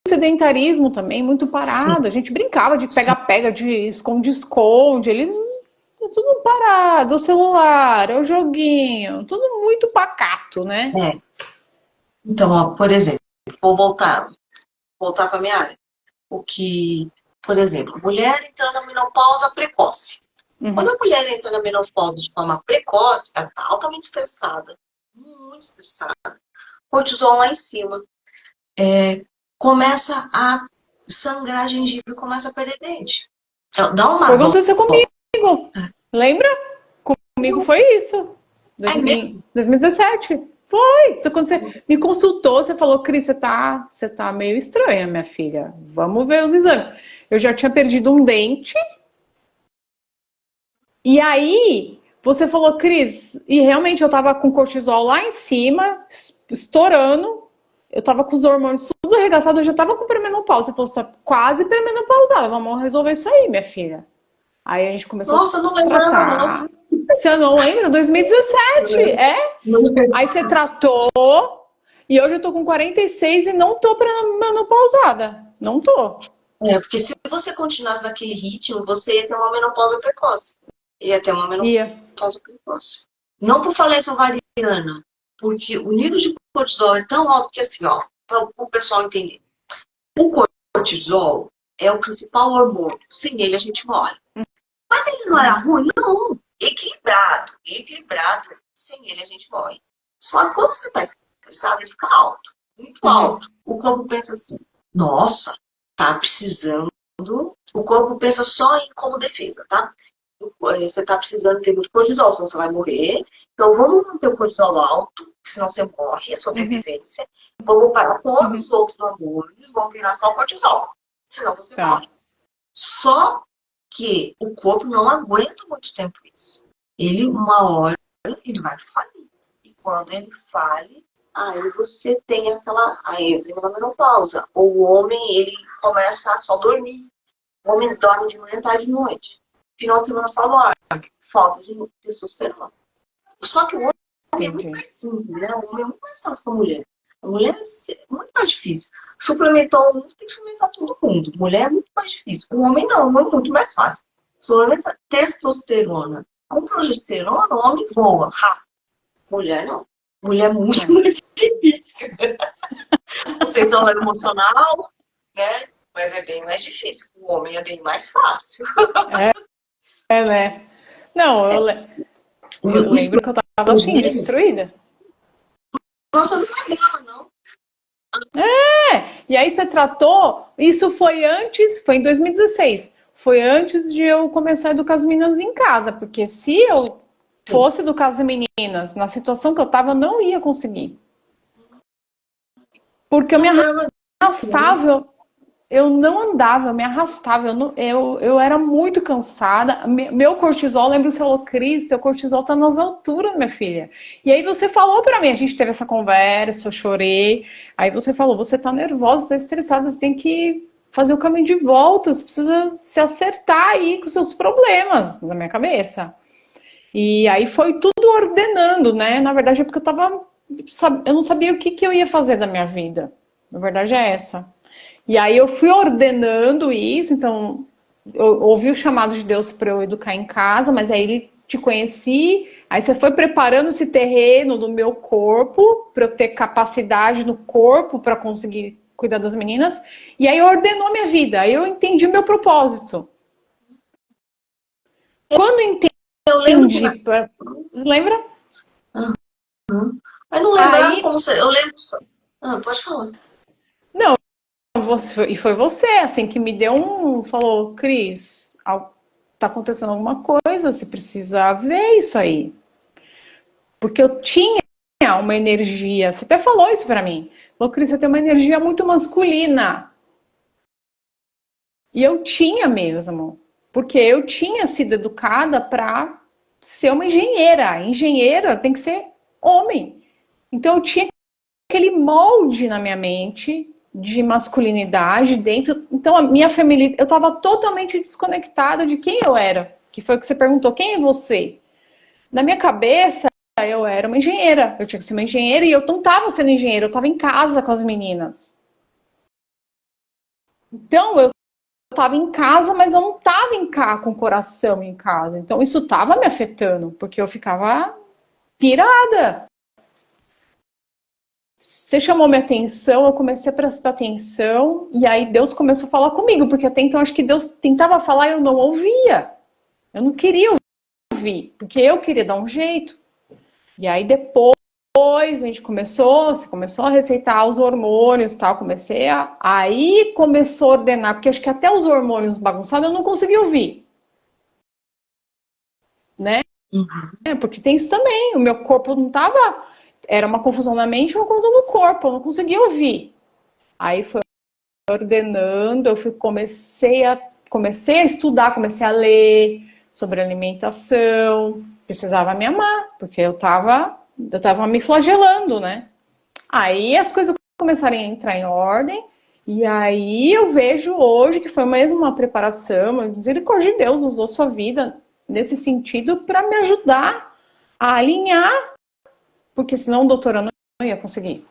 sedentarismo também, muito Sim, parado. A gente brincava de sim. pega-pega, de esconde-esconde. Eles tudo parado, o celular, o joguinho, tudo muito pacato, né? É. Então, ó, por exemplo, vou voltar para minha área. O que, por exemplo, mulher entrando na menopausa precoce. Quando Uhum. a mulher entra na menopausa de forma precoce, ela está altamente estressada, muito estressada, cortisol lá em cima, começa a sangrar a gengiva e começa a perder dente. Ela dá uma Foi o que dó. aconteceu comigo. Lembra? Comigo foi isso. É mesmo? 2017. Foi. Isso quando você me consultou, você falou, Cris, você tá meio estranha, minha filha. Vamos ver os exames. Eu já tinha perdido um dente. E aí, você falou, Cris, e realmente eu tava com cortisol lá em cima, estourando. Eu tava com os hormônios tudo arregaçado, eu já tava com perimenopausa. Você falou, você tá quase perimenopausada. Vamos resolver isso aí, minha filha. Aí a gente começou a Nossa, eu não lembrava, não. tratar. Você não lembra? 2017, Não Aí você tratou, e hoje eu tô com 46 e não tô menopausada. Não tô. Porque se você continuasse naquele ritmo, você ia ter uma menopausa precoce. Ia ter uma Ia. menopausa precoce. Não por falência ovariana, porque o nível de cortisol é tão alto que assim, ó, para o pessoal entender. O cortisol é o principal hormônio. Sem ele a gente morre. Mas ele não era ruim? Não. Equilibrado. Equilibrado. Sem ele a gente morre. Só que quando você está estressado, ele fica alto. Muito Uhum. alto. O corpo pensa assim, nossa, tá precisando. O corpo pensa só em como defesa, tá? Você tá precisando ter muito cortisol, senão você vai morrer. Então vamos manter o cortisol alto, senão você morre, é Uhum. sobrevivência. Vamos parar Uhum. todos os outros hormônios, vão virar só cortisol. Senão você Tá. morre. Só que o corpo não aguenta muito tempo isso. Ele, uma hora, ele vai falir. E quando ele fale, Aí você tem aquela. Aí entra na menopausa. Ou o homem, ele começa a só dormir. O homem dorme de manhã, tarde e de noite. Final de semana só dorme. Falta de testosterona. Só que o homem é muito Entendi. mais simples, né? O homem é muito mais fácil que a mulher. A mulher é muito mais difícil. Suplementar o mundo tem que suplementar todo mundo. Mulher é muito mais difícil. O homem não, o homem é muito mais fácil. Suplementa testosterona. Com progesterona, o homem voa. Ha! Mulher não. Mulher é muito É. mais difícil. Não sei se é um emocional, né? Mas é bem mais difícil. O homem é bem mais fácil. É, né? Não, eu O lembro que eu tava assim, estrogênio, destruída. nossa, não é dela, não. E aí você tratou, isso foi antes, foi em 2016. Foi antes de eu começar a educar as meninas em casa, porque se eu Sim. fosse educar as meninas na situação que eu tava, eu não ia conseguir. Porque eu me Problema nenhum. arrastava, eu não andava, eu me arrastava, eu era muito cansada. Meu cortisol, lembra, você falou, Cris, seu cortisol tá nas alturas, minha filha. E aí você falou pra mim, a gente teve essa conversa, eu chorei. Aí você falou, você tá nervosa, tá estressada, você tem que fazer o caminho de volta, você precisa se acertar aí com os seus problemas, na minha cabeça. E aí foi tudo ordenando, né? Na verdade é porque eu não sabia o que que eu ia fazer da minha vida. Na verdade é essa. E aí eu fui ordenando isso, então eu ouvi o chamado de Deus para eu educar em casa, mas aí ele te conheci, aí você foi preparando esse terreno do meu corpo para eu ter capacidade no corpo para conseguir cuidar das meninas, e aí ordenou minha vida, aí eu entendi o meu propósito. Quando Eu lembro que entendi, lembra? eu não lembrava Aí, como você. Eu lembro. Pode falar. não, e foi você, assim, que me deu falou, Cris, tá acontecendo alguma coisa, você precisa ver isso aí. Porque eu tinha uma energia, você até falou isso pra mim. Falou, Cris, você tem uma energia muito masculina. E eu tinha mesmo. Porque eu tinha sido educada para ser uma engenheira. Engenheira tem que ser homem. Então eu tinha aquele molde na minha mente de masculinidade dentro. Então a minha família, eu estava totalmente desconectada de quem eu era. Que foi o que você perguntou, quem é você? Na minha cabeça, eu era uma engenheira. Eu tinha que ser uma engenheira e eu não estava sendo engenheira, eu estava em casa com as meninas. Então eu estava em casa, mas eu não estava em casa com o coração em casa. Então isso estava me afetando, porque eu ficava pirada. Você chamou minha atenção, eu comecei a prestar atenção, e aí Deus começou a falar comigo, porque até então acho que Deus tentava falar e eu não ouvia. Eu não queria ouvir, porque eu queria dar um jeito. E aí depois a gente você começou a receitar os hormônios e tal, aí começou a ordenar, porque acho que até os hormônios bagunçados eu não conseguia ouvir, né? Uhum. Porque tem isso também, o meu corpo não tava, era uma confusão na mente e uma confusão no corpo, eu não conseguia ouvir. Aí foi ordenando, comecei a estudar, comecei a ler sobre alimentação, precisava me amar, porque eu tava me flagelando, né? Aí as coisas começaram a entrar em ordem, e aí eu vejo hoje que foi mesmo uma preparação, a misericórdia de Deus usou sua vida nesse sentido para me ajudar a alinhar, porque senão, doutora, eu não ia conseguir.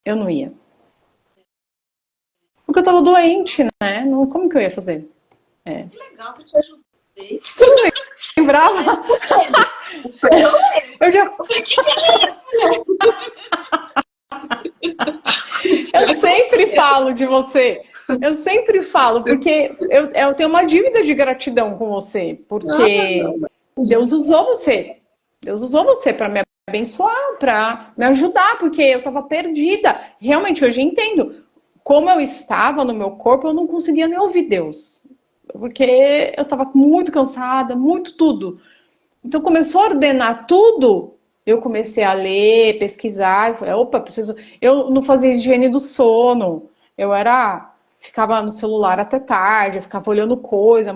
Eu não ia. Porque eu tava doente, né? Não, como que eu ia fazer? É. Que legal que eu te ajudei. Você não Eu lembrava? lembro do Fênix. O Fênix eu lembro. Eu já, Eu falei, que é isso, mulher? eu sempre falo de você. Eu sempre falo, porque eu tenho uma dívida de gratidão com você, Ah, porque não. Deus usou você. Deus usou você para me abençoar, para me ajudar, porque eu estava perdida. Realmente, hoje eu entendo. Como eu estava no meu corpo, eu não conseguia nem ouvir Deus. Porque eu estava muito cansada, muito tudo. Então começou a ordenar tudo. Eu comecei a ler, pesquisar, e falei, opa, preciso. Eu não fazia higiene do sono. Ficava no celular até tarde, eu ficava olhando coisa,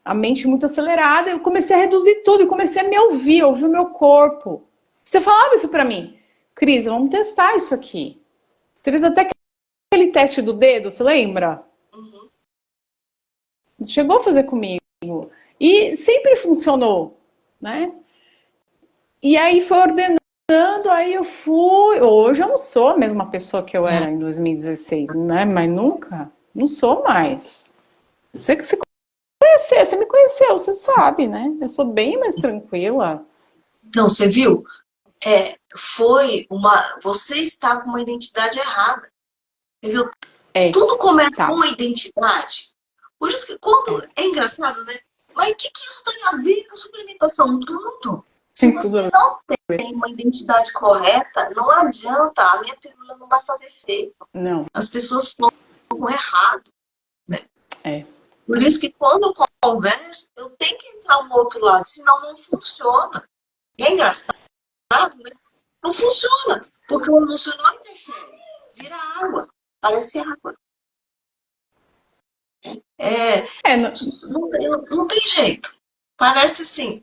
a mente muito acelerada. Eu comecei a reduzir tudo e comecei a me ouvir o meu corpo. Você falava isso pra mim. Cris, vamos testar isso aqui. Você fez até aquele teste do dedo, você lembra? Uhum. Chegou a fazer comigo. E sempre funcionou, né? E aí foi ordenando, aí eu fui. Hoje eu não sou a mesma pessoa que eu era em 2016, né? Mas nunca, não sou mais. Você que se conheceu, você me conheceu, você sabe, né? Eu sou bem mais tranquila. Então, você viu? Você está com uma identidade errada. Você viu? É, Tudo começa com tá. a identidade. Por isso que quando É, é engraçado, né? Mas o que isso tem a ver com a suplementação? Tudo. Se tem tudo a você ver. não tem uma identidade correta, não adianta, a minha pílula não vai fazer efeito. Não, As pessoas falam errado, né? é. Por isso que quando eu converso, eu tenho que entrar no outro lado, senão não funciona. E é engraçado, né? Não funciona, porque o emocional interfere, vira água, parece água. É, É, não tem jeito. Parece assim,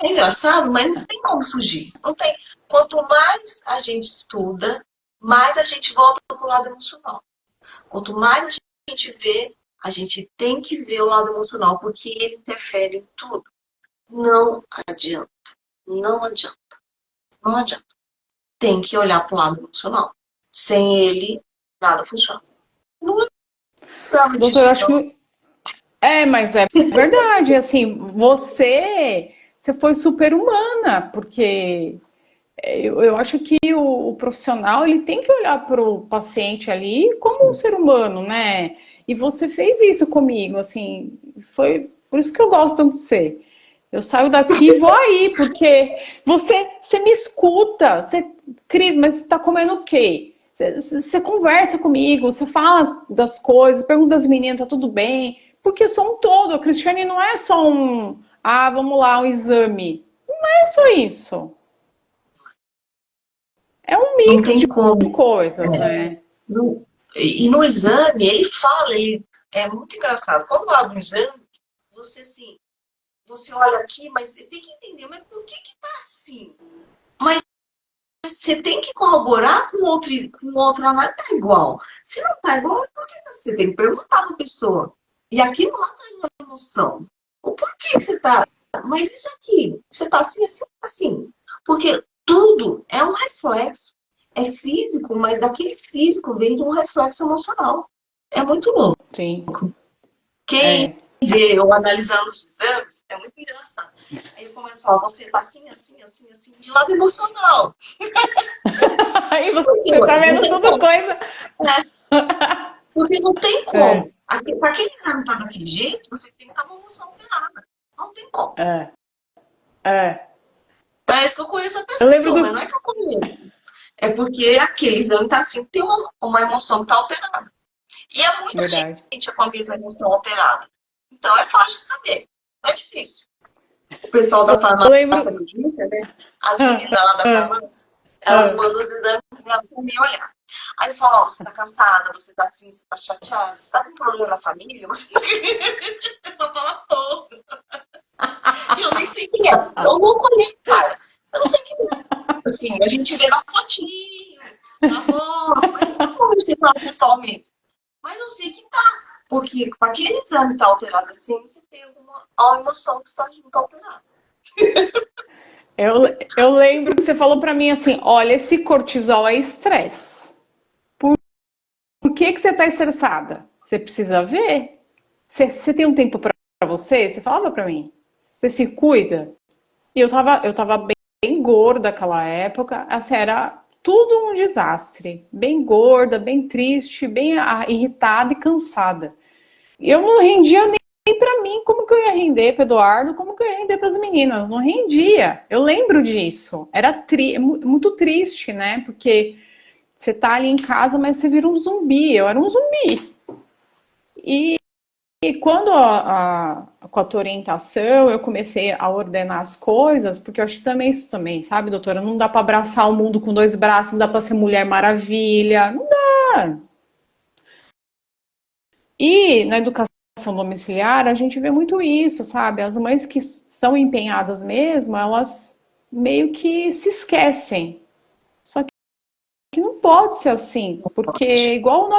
é engraçado, mas não tem como fugir. Não tem. Quanto mais a gente estuda, mais a gente volta para o lado emocional. Quanto mais a gente vê, a gente tem que ver o lado emocional, porque ele interfere em tudo. Não adianta. Não adianta. Não adianta. Tem que olhar para o lado emocional. Sem ele, nada funciona. Não lembrava doutor, eu disso, acho não. que. É, mas é verdade, assim, você foi super-humana, porque eu acho que o profissional ele tem que olhar para o paciente ali como um Sim. ser humano, né? E você fez isso comigo, assim, foi por isso que eu gosto tanto de você. Eu saio daqui e vou aí, porque você me escuta. Cris, mas você está comendo o quê? Você conversa comigo, você fala das coisas, pergunta das meninas, tá tudo bem? Porque eu sou um todo. A Cristiane não é só vamos lá, um exame. Não é só isso. É um Não mix tem de como. coisas, né? E no exame, ele fala, é muito engraçado. Quando abre o exame, você assim, você olha aqui, mas você tem que entender, mas por que tá assim? Mas você tem que corroborar com outro análise, tá igual. Se não tá igual, por que você tem que perguntar pra pessoa? E aqui não traz uma emoção. O porquê que você tá? Mas isso aqui, você tá assim, assim, assim. Porque tudo é um reflexo. É físico, mas daquele físico vem de um reflexo emocional. É muito louco. Sim. Quem É. vê eu analisando os exames é muito engraçado. Aí eu começo a falar, você tá assim, assim, assim, assim, de lado emocional. Aí Por quê? você Ué? tá Não vendo tem tudo como. coisa. É, porque não tem É, como. Para quem exame tá daquele jeito, você tem que estar com a emoção alterada. Não tem como. é, é. Parece que eu conheço a Eu lembro pessoa, mas não é que eu conheço. É porque aquele exame tá assim, tem uma emoção que tá alterada. E é muita Verdade. gente com a mesma emoção alterada. Então é fácil de saber. Não é difícil. O pessoal da Eu farmácia lembro. me disse, né? As Ah, meninas lá da ah, farmácia, elas ah. mandam os exames pra mim olhar. Aí ele fala, ó, você tá cansada, você tá assim, você tá chateada, você tá com problema na família, você... A pessoa fala todo. E eu nem sei quem é. Eu não conheço, cara. Eu não sei quem é. Assim, a gente vê na fotinho, na voz, mas eu não conversei com ela pessoalmente. Mas eu sei que tá. Porque para aquele exame tá alterado assim, você tem uma emoção que está junto alterada. Eu lembro que você falou pra mim assim: olha, esse cortisol é estresse. Por que você tá estressada? Você precisa ver. Você tem um tempo pra você? Você falava pra mim. Você se cuida? E eu tava bem gorda naquela época. Assim, era tudo um desastre. Bem gorda, bem triste, bem irritada e cansada. E eu não rendia nem pra mim. Como que eu ia render para Eduardo? Como que eu ia render para as meninas? Não rendia. Eu lembro disso. Era muito triste, né? Porque você tá ali em casa, mas você vira um zumbi. Eu era um zumbi. E, e quando com a tua orientação eu comecei a ordenar as coisas, porque eu acho que também isso também, sabe, doutora? Não dá para abraçar o mundo com dois braços, não dá para ser Mulher Maravilha, não dá. E na educação domiciliar, a gente vê muito isso, sabe? As mães que são empenhadas mesmo, elas meio que se esquecem. Só pode ser assim, porque igual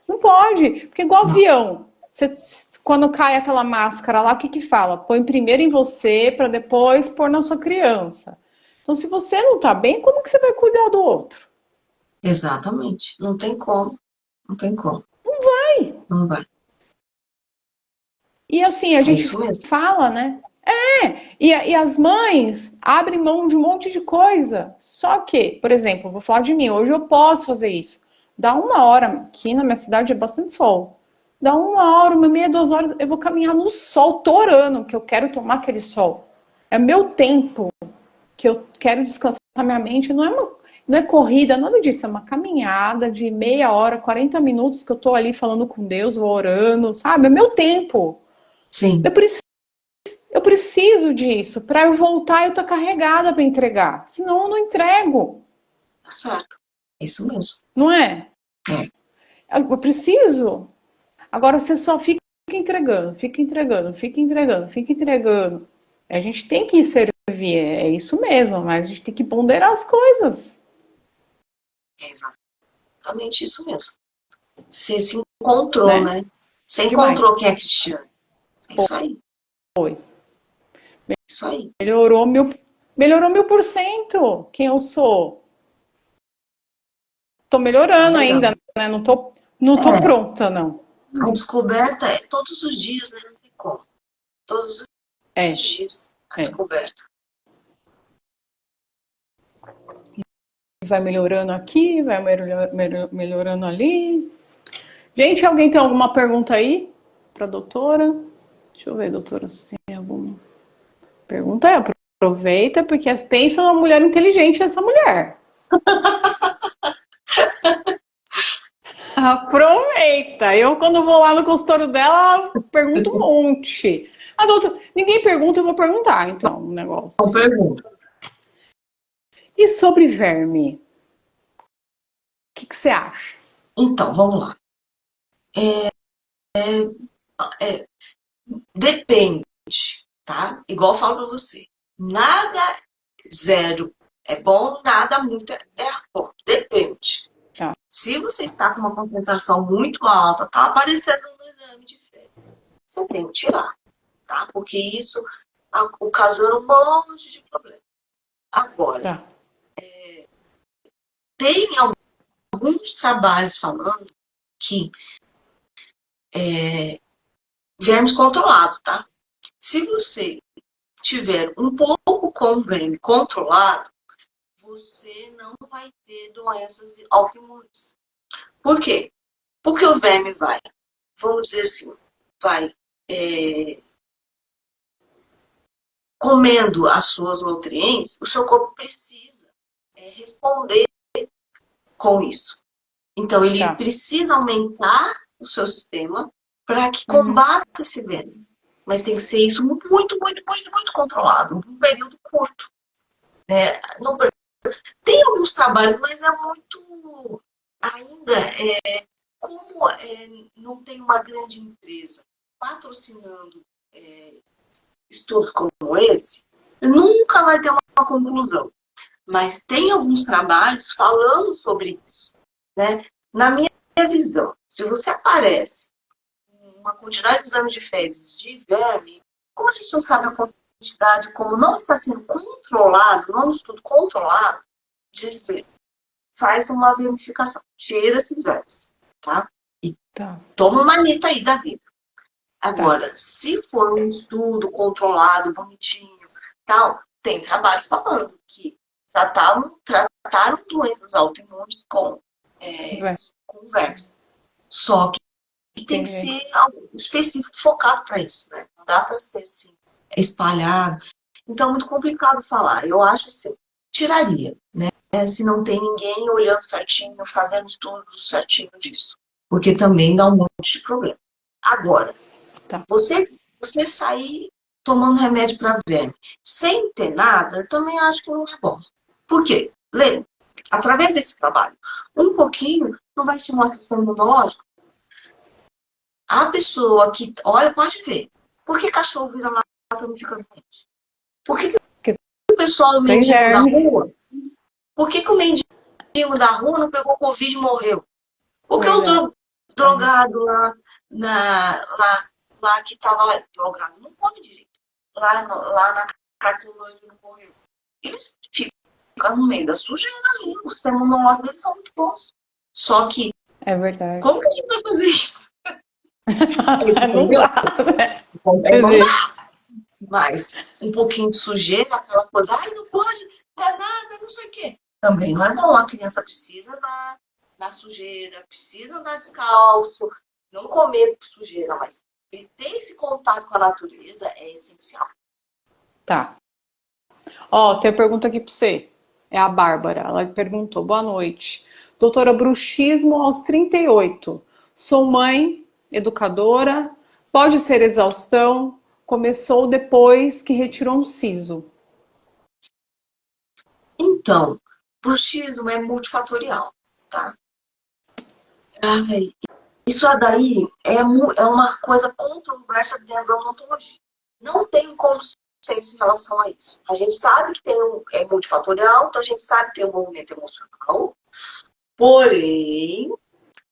não pode, porque igual avião, quando cai aquela máscara lá, o que que fala? Põe primeiro em você para depois pôr na sua criança. Então, se você não tá bem, como que você vai cuidar do outro? Exatamente. Não tem como. Não tem como. Vai. Não vai. E assim, a É gente isso mesmo. fala, né? E as mães abrem mão de um monte de coisa. Só que, por exemplo, vou falar de mim, hoje eu posso fazer isso. Dá uma hora, aqui na minha cidade é bastante sol. Dá uma hora, uma e meia, 2 horas, eu vou caminhar no sol, torando, que eu quero tomar aquele sol. É meu tempo que eu quero descansar minha mente. Não é corrida, nada disso. É uma caminhada de meia hora, 40 minutos que eu tô ali falando com Deus, vou orando, sabe? É meu tempo. Sim. Eu preciso disso. Para eu voltar, eu tô carregada para entregar. Senão eu não entrego. Tá certo. É isso mesmo. Não é? É. Eu preciso. Agora você só fica entregando, fica entregando, fica entregando, fica entregando. A gente tem que servir, é isso mesmo, mas a gente tem que ponderar as coisas. É exatamente isso mesmo. Você se encontrou, Né? né? Você Demais. encontrou quem é Cristiano. É isso aí. Foi. É isso aí. Melhorou 1000% quem eu sou. Tô Ah, melhorando legal. ainda, né? Não tô É, pronta, não. a descoberta é todos os dias, né? Não tem como. Todos os É, dias a é. descoberta. Vai melhorando aqui, vai melhorando ali. Gente, alguém tem alguma pergunta aí para a doutora? Deixa eu ver, doutora, se tem alguma pergunta. Aproveita, porque pensa numa mulher inteligente essa mulher. Aproveita. Eu, quando vou lá no consultório dela, pergunto um monte. A doutora, ninguém pergunta, eu vou perguntar, então, um Então, negócio. pergunta. E sobre verme? O que você acha? Então, vamos lá. É, depende, tá? Igual eu falo pra você. Nada zero é bom, nada muito é bom. Depende. Tá. Se você está com uma concentração muito alta, tá aparecendo no exame de fezes, você tem que tirar, tá? Porque isso ocasiona um monte de problema. Agora, Tá. tem alguns trabalhos falando que vermes controlado, tá? Se você tiver um pouco com o verme controlado, você não vai ter doenças autoimunes. Por quê? Porque o verme vai, vamos dizer assim, vai comendo as suas nutrientes, o seu corpo precisa responder com isso. Então, ele Tá. precisa aumentar o seu sistema para que Uhum. combata esse verme. Mas tem que ser isso muito, muito, muito, muito controlado, num período curto. Né? Tem alguns trabalhos, mas é muito. Ainda, como não tem uma grande empresa patrocinando estudos como esse, nunca vai ter uma conclusão. Mas tem alguns trabalhos falando sobre isso. Né? Na minha visão, se você aparece uma quantidade de exames de fezes de verme, como a gente não sabe a quantidade, como não está sendo controlado, não é um estudo controlado, faz uma verificação, tira esses vermes, tá? E Tá. toma uma manita aí da vida. Tá. Agora, se for um estudo controlado, bonitinho, tal, tem trabalhos falando que trataram doenças autoimunes Vai. com vermes. Só que tem que Entendi. ser algo específico, focado para isso, né? Não dá para ser assim, espalhado. Então, é muito complicado falar. Eu acho assim, tiraria, né? Se não tem ninguém olhando certinho, fazendo estudo certinho disso. Porque também dá um monte de problema. Agora, Tá. você sair tomando remédio para verme sem ter nada, eu também acho que não é bom. Por quê? Lembra, através desse trabalho, um pouquinho não vai estimular o sistema imunológico? A pessoa que, olha, pode ver. Por que cachorro vira lata e não fica doente? Por que Porque o pessoal, o tem mendigo na verme. rua, por que o mendigo da rua não pegou Covid e morreu. Porque Pois o é. drogado lá que tava drogado não come direito. Lá na Cracolândia não morreu. Eles ficam no meio da sujeira ali. O sistema imunológico deles são muito bons. Só que, É verdade. como que a gente vai fazer isso? Não Entendeu? dá, né? Não dá. Mas um pouquinho de sujeira, aquela coisa, ai, não pode, não é nada, não sei o quê. Também não é bom. A criança precisa andar na sujeira, precisa andar descalço, não comer sujeira, mas ele ter esse contato com a natureza é essencial. Tá. Ó, tem a pergunta aqui pra você. É a Bárbara. Ela perguntou: boa noite. Doutora, bruxismo aos 38. Sou mãe, educadora. Pode ser exaustão? Começou depois que retirou um siso. Então, bruxismo é multifatorial, tá? Ai, isso daí é uma coisa controversa dentro da odontologia. Não tem consenso em relação a isso. A gente sabe que é multifatorial, então a gente sabe que tem um movimento emocional, porém,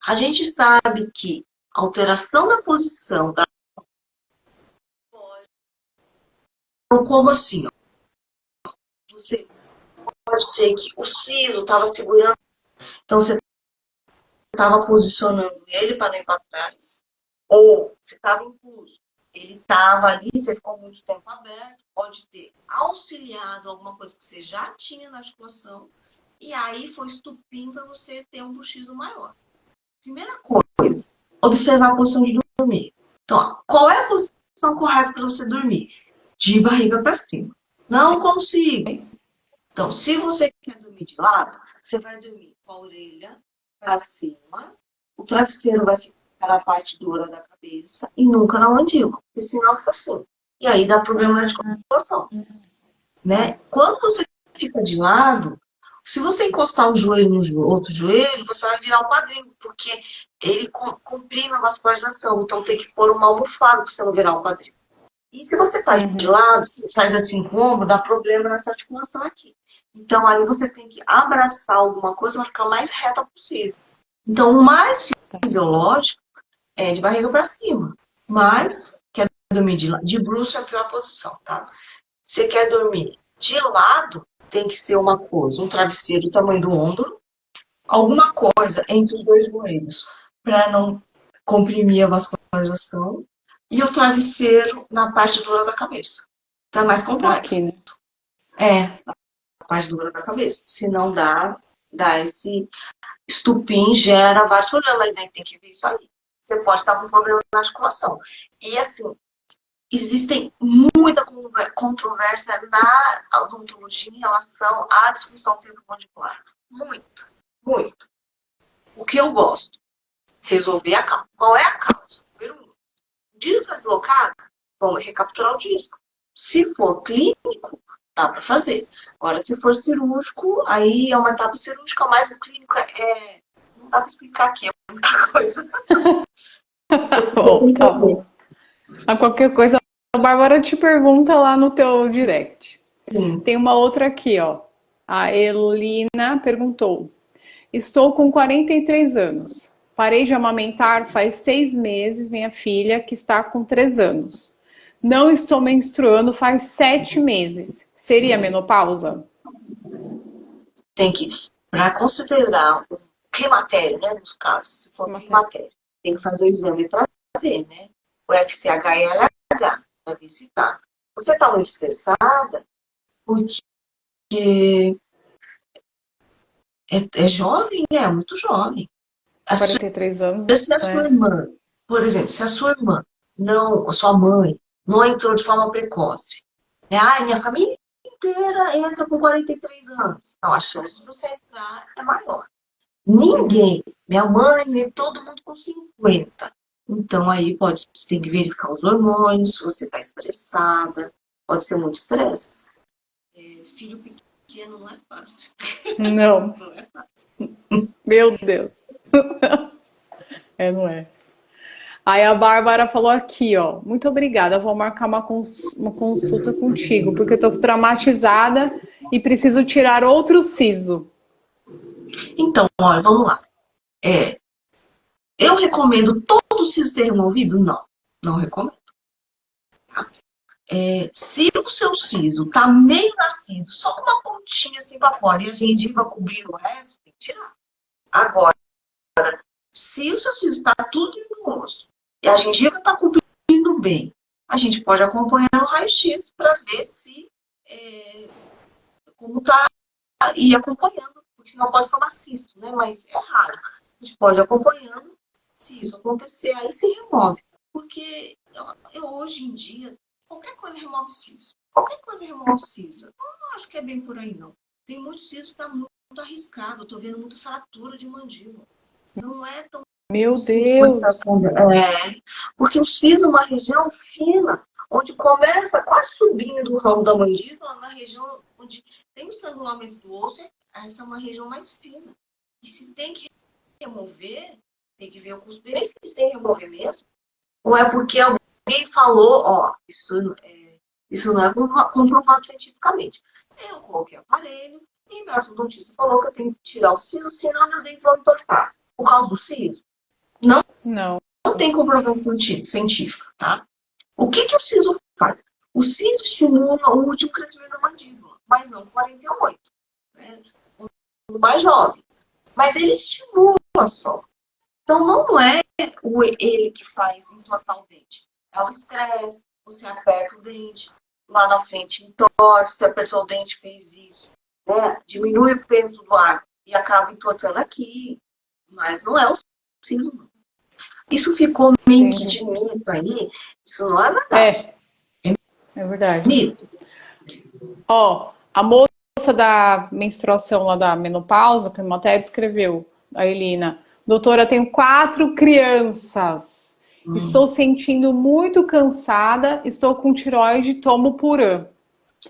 a gente sabe que a alteração da posição da como assim? Ó, você pode ser que o siso estava segurando, então você estava posicionando ele para não ir para trás, ou você estava incluso. Ele estava ali, você ficou muito tempo aberto, pode ter auxiliado alguma coisa que você já tinha na articulação, e aí foi estupim para você ter um bruxismo maior. Primeira coisa, observar a posição de dormir. Então, ó, qual é a posição correta para você dormir? De barriga para cima. Não consigo. Então, se você quer dormir de lado, você vai dormir com a orelha para cima, o travesseiro vai ficar na parte dura da cabeça e nunca na mandíbula, porque senão fica assim. E aí dá problema na articulação. Né? Quando você fica de lado, se você encostar um joelho no outro joelho, você vai virar o quadril, porque ele comprime a vascularização. Então tem que pôr uma almofada para você não virar o quadril. E se você faz de lado, faz assim com o ombro, dá problema nessa articulação aqui. Então aí você tem que abraçar alguma coisa para ficar o mais reta possível. Então o mais fisiológico é de barriga para cima. Mas quer dormir de bruxo é a pior posição, tá? Você quer dormir de lado, tem que ser uma coisa, um travesseiro do tamanho do ombro, alguma coisa entre os dois joelhos, para não comprimir a vascularização, e o travesseiro na parte dura da cabeça. Então é mais complexo. Aqui, né? É, a parte dura da cabeça. Se não dá esse estupim, gera vários problemas, mas tem que ver isso aí. Você pode estar com problema na articulação. E assim, existem muita controvérsia na odontologia em relação à disfunção temporomandibular. Muito, muito. O que eu gosto? Resolver a causa. Qual é a causa? Número 1. O disco está deslocado? Vamos recapturar o disco. Se for clínico, dá para fazer. Agora, se for cirúrgico, aí é uma etapa cirúrgica, mas o clínico não dá para explicar aqui, é muita coisa. Bom, tá bom. A qualquer coisa, a Bárbara te pergunta lá no teu direct. Sim. Tem uma outra aqui, ó. A Elina perguntou: estou com 43 anos. Parei de amamentar faz 6 meses, minha filha, que está com 3 anos. Não estou menstruando faz 7 meses. Seria menopausa? Tem que, para considerar um climatério, né, nos casos, se for climatério, tem que fazer o exame para ver, né? O FSH e LH, para ver se tá. Você está muito estressada porque é jovem, né? É muito jovem. 43 anos, Se a sua né? irmã, por exemplo, se a sua irmã não, a sua mãe, não entrou de forma precoce, né? Ai, minha família inteira entra com 43 anos. Então, a chance de você entrar é maior. Ninguém, minha mãe, nem todo mundo com 50. Então, aí tem que verificar os hormônios, se você está estressada, pode ser muito estresse. Filho pequeno não é fácil. Não. Não é fácil. Meu Deus. Não é. Aí a Bárbara falou aqui, ó. Muito obrigada, vou marcar uma consulta contigo, porque eu tô traumatizada e preciso tirar outro siso. Então, olha, vamos lá. Eu recomendo todo o siso ser removido? Não, não recomendo. Se o seu siso tá meio nascido, só com uma pontinha assim para fora e a gengiva cobrindo o resto, tem que tirar. Agora, se o seu siso está tudo no osso e a gengiva está cobrindo bem, a gente pode acompanhar o raio-x para ver se como está e acompanhando, porque senão pode formar cisto, né? Mas é raro. A gente pode ir acompanhando, se isso acontecer, aí se remove. Porque hoje em dia, qualquer coisa remove o siso. Qualquer coisa remove o siso. Eu não acho que é bem por aí, não. Tem muito siso que está muito arriscado. Eu tô vendo muita fratura de mandíbula. Não é tão Meu simples com a Deus! estação. Porque o siso é uma região fina, onde começa quase subindo do ramo da mandíbula, na região onde tem o estrangulamento do osso, essa é uma região mais fina. E se tem que remover, tem que ver o custo-benefício, tem que remover mesmo. Ou é porque alguém falou, ó, isso não é comprovado cientificamente. Eu coloquei aparelho e meu ortodontista falou que eu tenho que tirar o siso, senão meus dentes vão entortar. Por causa do siso. Não, Não. não tem comprovação científica, tá? O que o siso faz? O siso estimula o último crescimento da mandíbula, mas não 48, né? O mais jovem. Mas ele estimula só. Então, não é ele que faz entortar o dente. É o estresse, você aperta o dente, lá na frente entorta, você apertou o dente, fez isso, né? Diminui o peso do ar e acaba entortando aqui. Mas não é o siso, não. Isso ficou meio que de mito aí. Isso não é verdade. É verdade. Mito. Ó, a moça da menstruação lá da menopausa, que até descreveu, a Elina. Doutora, eu tenho 4 crianças. Estou sentindo muito cansada, estou com tireoide, tomo Puran.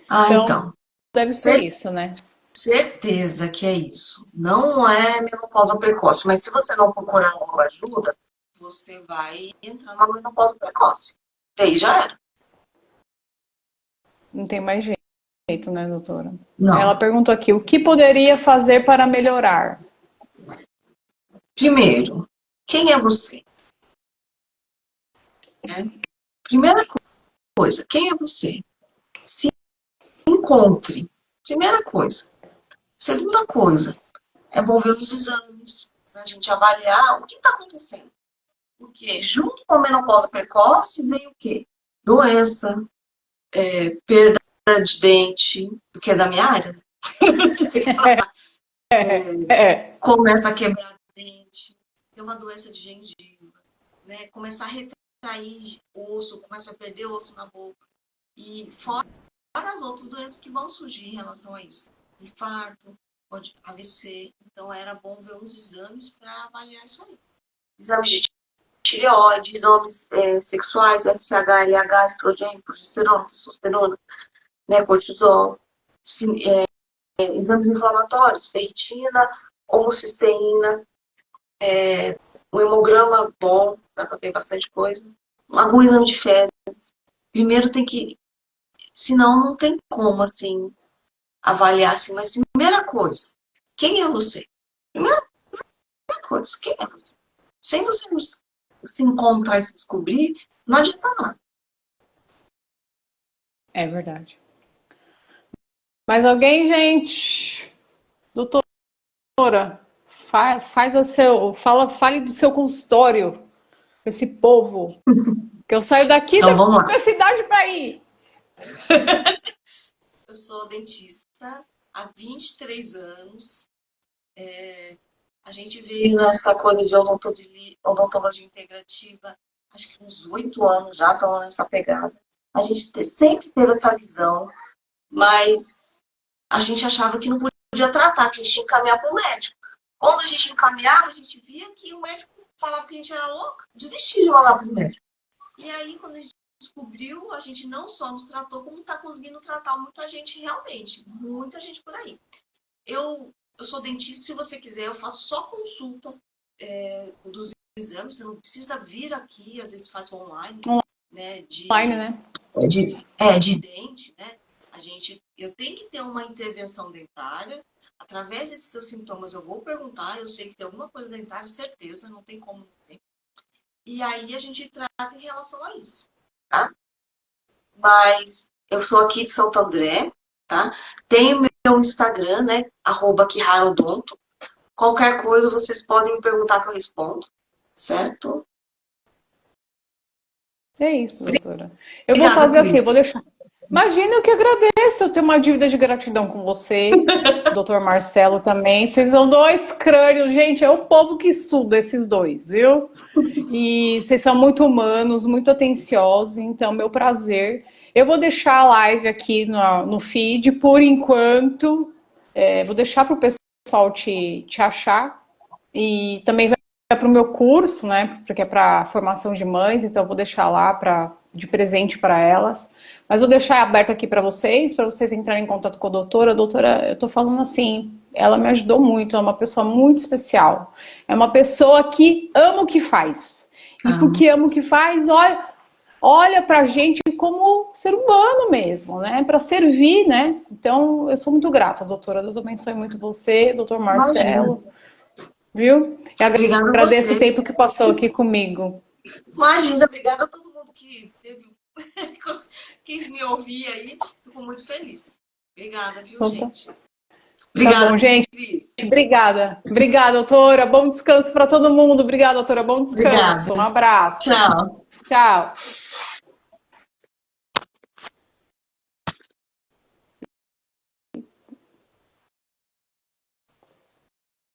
Então, Então. deve ser isso, né? Certeza que é isso. Não é menopausa precoce, mas se você não procurar logo ajuda, você vai entrar na menopausa precoce. Daí já era. Não tem mais jeito, né, doutora? Ela Não. perguntou aqui, o que poderia fazer para melhorar? Primeiro, quem é você? Primeira coisa, quem é você? Se encontre. Primeira coisa. Segunda coisa, é bom ver os exames para a gente avaliar o que está acontecendo. Porque junto com a menopausa precoce vem o quê? Doença, perda de dente, porque é da minha área, né? Começa a quebrar dente, tem uma doença de gengiva, né? Começar a retrair osso, começa a perder osso na boca. E fora as outras doenças que vão surgir em relação a isso. Infarto, pode AVC. Então era bom ver uns exames para avaliar isso aí. Exames de tireoide, exames sexuais, FSH, LH, estrogênio, progesterona, testosterona, né, cortisol, exames inflamatórios, ferritina, homocisteína, um hemograma bom, dá para ver bastante coisa. Algum exame de fezes. Primeiro tem que, senão não tem como, assim, avaliar assim. Mas primeira coisa, quem é você? Primeira coisa, quem é você? Sem você se encontrar e se descobrir, não adianta nada. É verdade. Mais alguém, gente? Doutora, fale do seu consultório para esse povo. Que eu saio daqui Então da vamos lá. minha cidade para ir. Eu sou dentista há 23 anos. A gente veio nessa coisa de odontologia integrativa, acho que uns 8 anos já estão nessa pegada. A gente sempre teve essa visão, mas a gente achava que não podia tratar, que a gente tinha que encaminhar para o médico. Quando a gente encaminhava, a gente via que o médico falava que a gente era louca, desistia de mandar para os médicos. E aí, quando a gente descobriu, a gente não só nos tratou, como está conseguindo tratar muita gente realmente, muita gente por aí. Eu sou dentista, se você quiser, eu faço só consulta dos exames, você não precisa vir aqui, às vezes faz online, né? Online, né? De dente, né? A gente Eu tenho que ter uma intervenção dentária. Através desses seus sintomas, eu vou perguntar. Eu sei que tem alguma coisa dentária, certeza, não tem como não ter. E aí a gente trata em relação a isso, tá? Mas eu sou aqui de Santo André, tá? Tenho meu Instagram, né? @kiharodonto. Qualquer coisa vocês podem me perguntar que eu respondo, certo? É isso, doutora. Eu vou Obrigada, fazer assim, eu vou Cris. deixar. Imagina, eu que agradeço. Eu tenho uma dívida de gratidão com você, doutor Marcelo também. Vocês são dois crânios, gente. É o povo que estuda esses dois, viu? E vocês são muito humanos, muito atenciosos. Então, meu prazer. Eu vou deixar a live aqui no feed por enquanto. Vou deixar para o pessoal te achar. E também vai para o meu curso, né? Porque é para formação de mães, então eu vou deixar lá de presente para elas. Mas vou deixar aberto aqui para vocês entrarem em contato com a doutora. A doutora, eu tô falando assim, ela me ajudou muito, é uma pessoa muito especial. É uma pessoa que ama o que faz. E Ah, porque ama o que faz, olha pra gente como ser humano mesmo, né? Para servir, né? Então, eu sou muito grata, doutora. Deus abençoe muito você, doutor imagina. Marcelo. Viu? E Obrigada a agradeço o você. tempo que passou aqui comigo. Imagina, obrigada a todo mundo que quis me ouvir aí. Fico muito feliz. Obrigada, viu, Então, tá, gente? tá bom, Obrigada, gente. Cris. Obrigada. Obrigada, doutora. Bom descanso para todo mundo. Obrigada, doutora. Bom Obrigada. descanso. Um abraço. Tchau. Tchau.